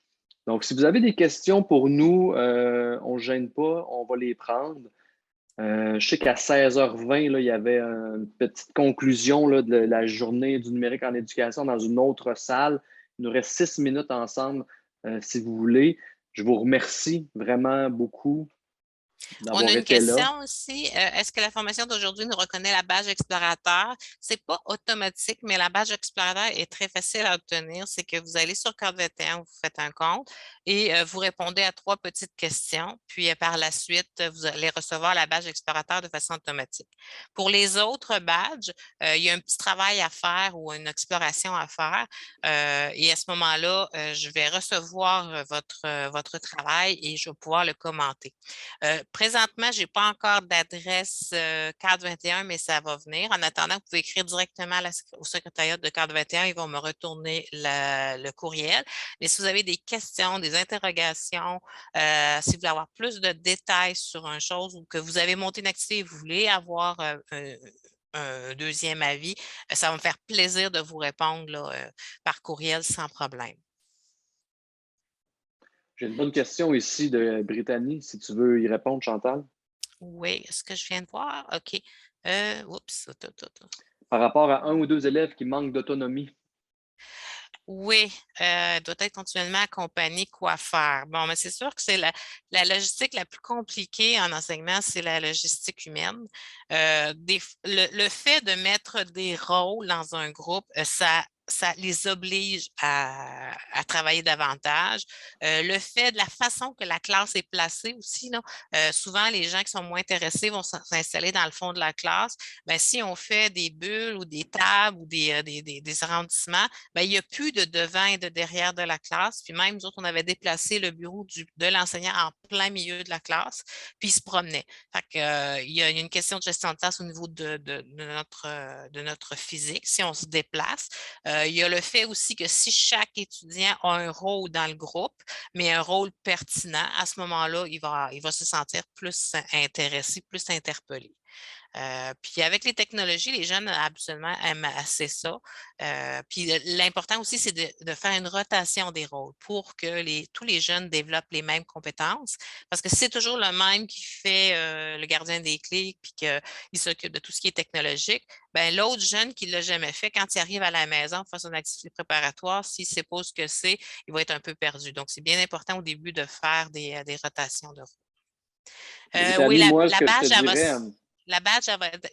Donc, si vous avez des questions pour nous, on ne gêne pas, on va les prendre. Je sais qu'à 16h20, là, il y avait une petite conclusion là, de la journée du numérique en éducation dans une autre salle. Il nous reste 6 minutes ensemble, si vous voulez. Je vous remercie vraiment beaucoup On a d'avoir une été là. question aussi. Est-ce que la formation d'aujourd'hui nous reconnaît la badge explorateur? Ce n'est pas automatique, mais la badge explorateur est très facile à obtenir. C'est que vous allez sur Code 21, vous faites un compte et vous répondez à 3 petites questions. Puis par la suite, vous allez recevoir la badge explorateur de façon automatique. Pour les autres badges, il y a un petit travail à faire ou une exploration à faire. Et à ce moment-là, je vais recevoir votre travail et je vais pouvoir le commenter. Présentement, je n'ai pas encore d'adresse Cadre 21, mais ça va venir. En attendant, vous pouvez écrire directement au secrétariat de Cadre 21. Ils vont me retourner le courriel. Mais si vous avez des questions, des interrogations, si vous voulez avoir plus de détails sur une chose ou que vous avez monté une activité et vous voulez avoir un deuxième avis, ça va me faire plaisir de vous répondre là, par courriel sans problème. J'ai une bonne question ici de Brittany, si tu veux y répondre, Chantal. Oui, est-ce que je viens de voir? OK. Oups. Par rapport à un ou deux élèves qui manquent d'autonomie. Oui, doit être continuellement accompagné, quoi faire. Bon, mais c'est sûr que c'est la logistique la plus compliquée en enseignement, c'est la logistique humaine. Le fait de mettre des rôles dans un groupe, ça les oblige à travailler davantage. Le fait de la façon que la classe est placée aussi, là, souvent les gens qui sont moins intéressés vont s'installer dans le fond de la classe. Bien, si on fait des bulles ou des tables ou des arrondissements, bien, il n'y a plus de devant et de derrière de la classe. Puis même, nous autres, on avait déplacé le bureau de l'enseignant en plein milieu de la classe, puis il se promenait. Fait que, il y a une question de gestion de classe au niveau de notre physique, si on se déplace. Il y a le fait aussi que si chaque étudiant a un rôle dans le groupe, mais un rôle pertinent, à ce moment-là, il va se sentir plus intéressé, plus interpellé. Puis avec les technologies, les jeunes absolument aiment assez ça. Puis l'important aussi, c'est de faire une rotation des rôles pour que tous les jeunes développent les mêmes compétences. Parce que si c'est toujours le même qui fait le gardien des clés puis qu'il s'occupe de tout ce qui est technologique, ben l'autre jeune qui ne l'a jamais fait, quand il arrive à la maison pour faire son activité préparatoire, s'il ne sait pas ce que c'est, il va être un peu perdu. Donc, c'est bien important au début de faire des rotations de rôles. Oui, Brittany, moi, ce la que je te badge, elle va. dirais,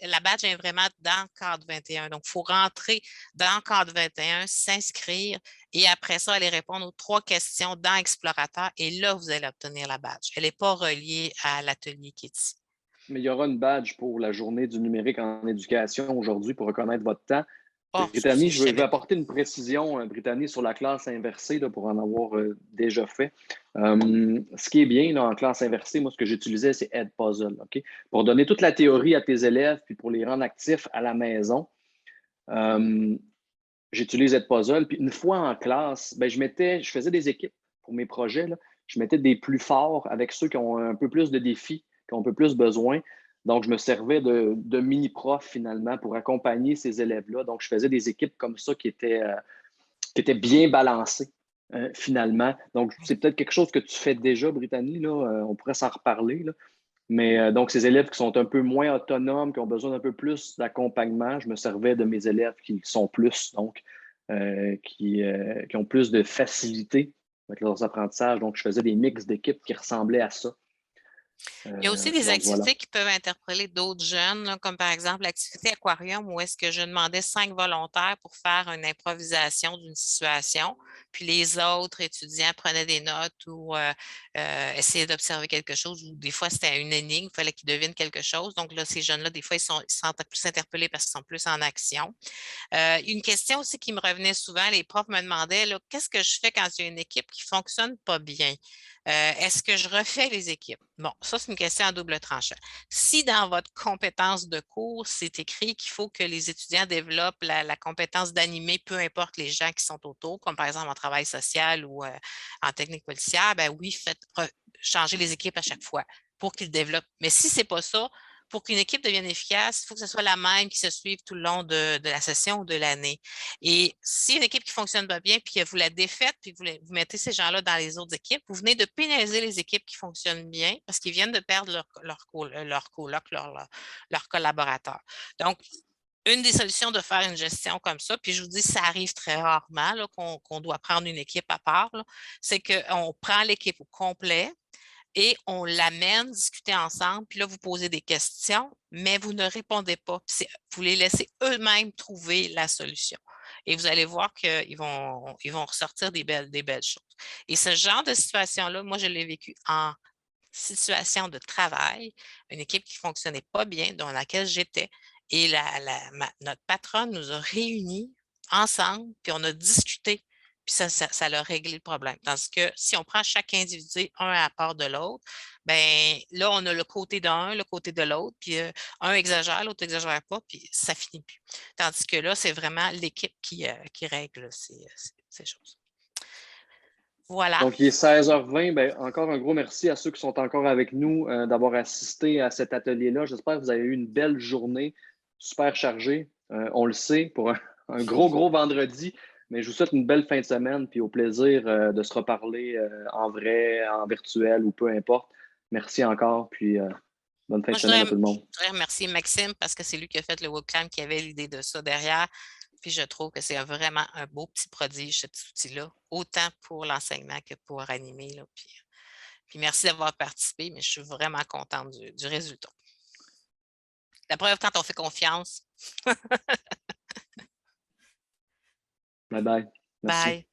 La badge est vraiment dans Cadre 21. Donc, il faut rentrer dans Cadre 21, s'inscrire et après ça, aller répondre aux 3 questions dans Explorateur et là, vous allez obtenir la badge. Elle n'est pas reliée à l'atelier qui est ici. mais il y aura une badge pour la journée du numérique en éducation aujourd'hui pour reconnaître votre temps. Oh, Brittany, je je savais vais pas. apporter une précision, Brittany, sur la classe inversée là, pour en avoir déjà fait. Ce qui est bien là, en classe inversée, moi, ce que j'utilisais, c'est Edpuzzle. OK? Pour donner toute la théorie à tes élèves, puis pour les rendre actifs à la maison, j'utilise Edpuzzle. Puis une fois en classe, ben, je faisais des équipes pour mes projets. Là. Je mettais des plus forts avec ceux qui ont un peu plus de défis, qui ont un peu plus besoin. Donc, je me servais de mini-profs finalement pour accompagner ces élèves-là. Donc, je faisais des équipes comme ça qui étaient bien balancées finalement. Donc, c'est peut-être quelque chose que tu fais déjà, Brittany. Là. On pourrait s'en reparler. Là. Mais donc, ces élèves qui sont un peu moins autonomes, qui ont besoin d'un peu plus d'accompagnement, je me servais de mes élèves qui sont plus, donc, qui ont plus de facilité avec leurs apprentissages. Donc, je faisais des mix d'équipes qui ressemblaient à ça. Il y a aussi des Donc, voilà. activités qui peuvent interpeller d'autres jeunes, là, comme par exemple l'activité aquarium où est-ce que je demandais 5 volontaires pour faire une improvisation d'une situation, puis les autres étudiants prenaient des notes ou essayaient d'observer quelque chose, ou des fois c'était une énigme, il fallait qu'ils devinent quelque chose. Donc là, ces jeunes-là, des fois, ils se sentent plus interpellés parce qu'ils sont plus en action. Une question aussi qui me revenait souvent, les profs me demandaient, là, qu'est-ce que je fais quand il y a une équipe qui ne fonctionne pas bien? Est-ce que je refais les équipes? Bon, ça, c'est une question à double tranchant. Si dans votre compétence de cours, c'est écrit qu'il faut que les étudiants développent la compétence d'animer, peu importe les gens qui sont autour, comme par exemple en travail social ou en technique policière, ben oui, faites changer les équipes à chaque fois pour qu'ils développent. Mais si ce n'est pas ça, pour qu'une équipe devienne efficace, il faut que ce soit la même qui se suive tout le long de la session ou de l'année. Et si une équipe qui ne fonctionne pas bien, puis que vous la défaites, puis que vous mettez ces gens-là dans les autres équipes, vous venez de pénaliser les équipes qui fonctionnent bien parce qu'ils viennent de perdre leur coloc, leur collaborateur. Donc, une des solutions de faire une gestion comme ça, puis je vous dis, ça arrive très rarement qu'on doit prendre une équipe à part, c'est qu'on prend l'équipe au complet, et on l'amène discuter ensemble. Puis là, vous posez des questions, mais vous ne répondez pas. Vous les laissez eux-mêmes trouver la solution. Et vous allez voir qu'ils vont ressortir des belles choses. Et ce genre de situation-là, moi, je l'ai vécu en situation de travail, une équipe qui ne fonctionnait pas bien, dans laquelle j'étais. Et notre patronne nous a réunis ensemble, puis on a discuté, puis ça l'a réglé le problème. Tandis que si on prend chaque individu, un à part de l'autre, ben là, on a le côté d'un, le côté de l'autre, puis un exagère, l'autre n'exagère pas, puis ça finit plus. Tandis que là, c'est vraiment l'équipe qui règle ces choses. Voilà. Donc, il est 16h20. Ben, encore un gros merci à ceux qui sont encore avec nous d'avoir assisté à cet atelier-là. J'espère que vous avez eu une belle journée, super chargée. On le sait, pour un gros vendredi. Mais je vous souhaite une belle fin de semaine, puis au plaisir de se reparler en vrai, en virtuel ou peu importe. Merci encore, puis bonne fin de semaine à tout le monde. Je voudrais remercier Maxime parce que c'est lui qui a fait le webcam, qui avait l'idée de ça derrière. Puis je trouve que c'est vraiment un beau petit prodige, cet outil-là, autant pour l'enseignement que pour animer. Là. Puis merci d'avoir participé, mais je suis vraiment contente du résultat. La preuve, quand on fait confiance. Bye bye. Merci. Bye.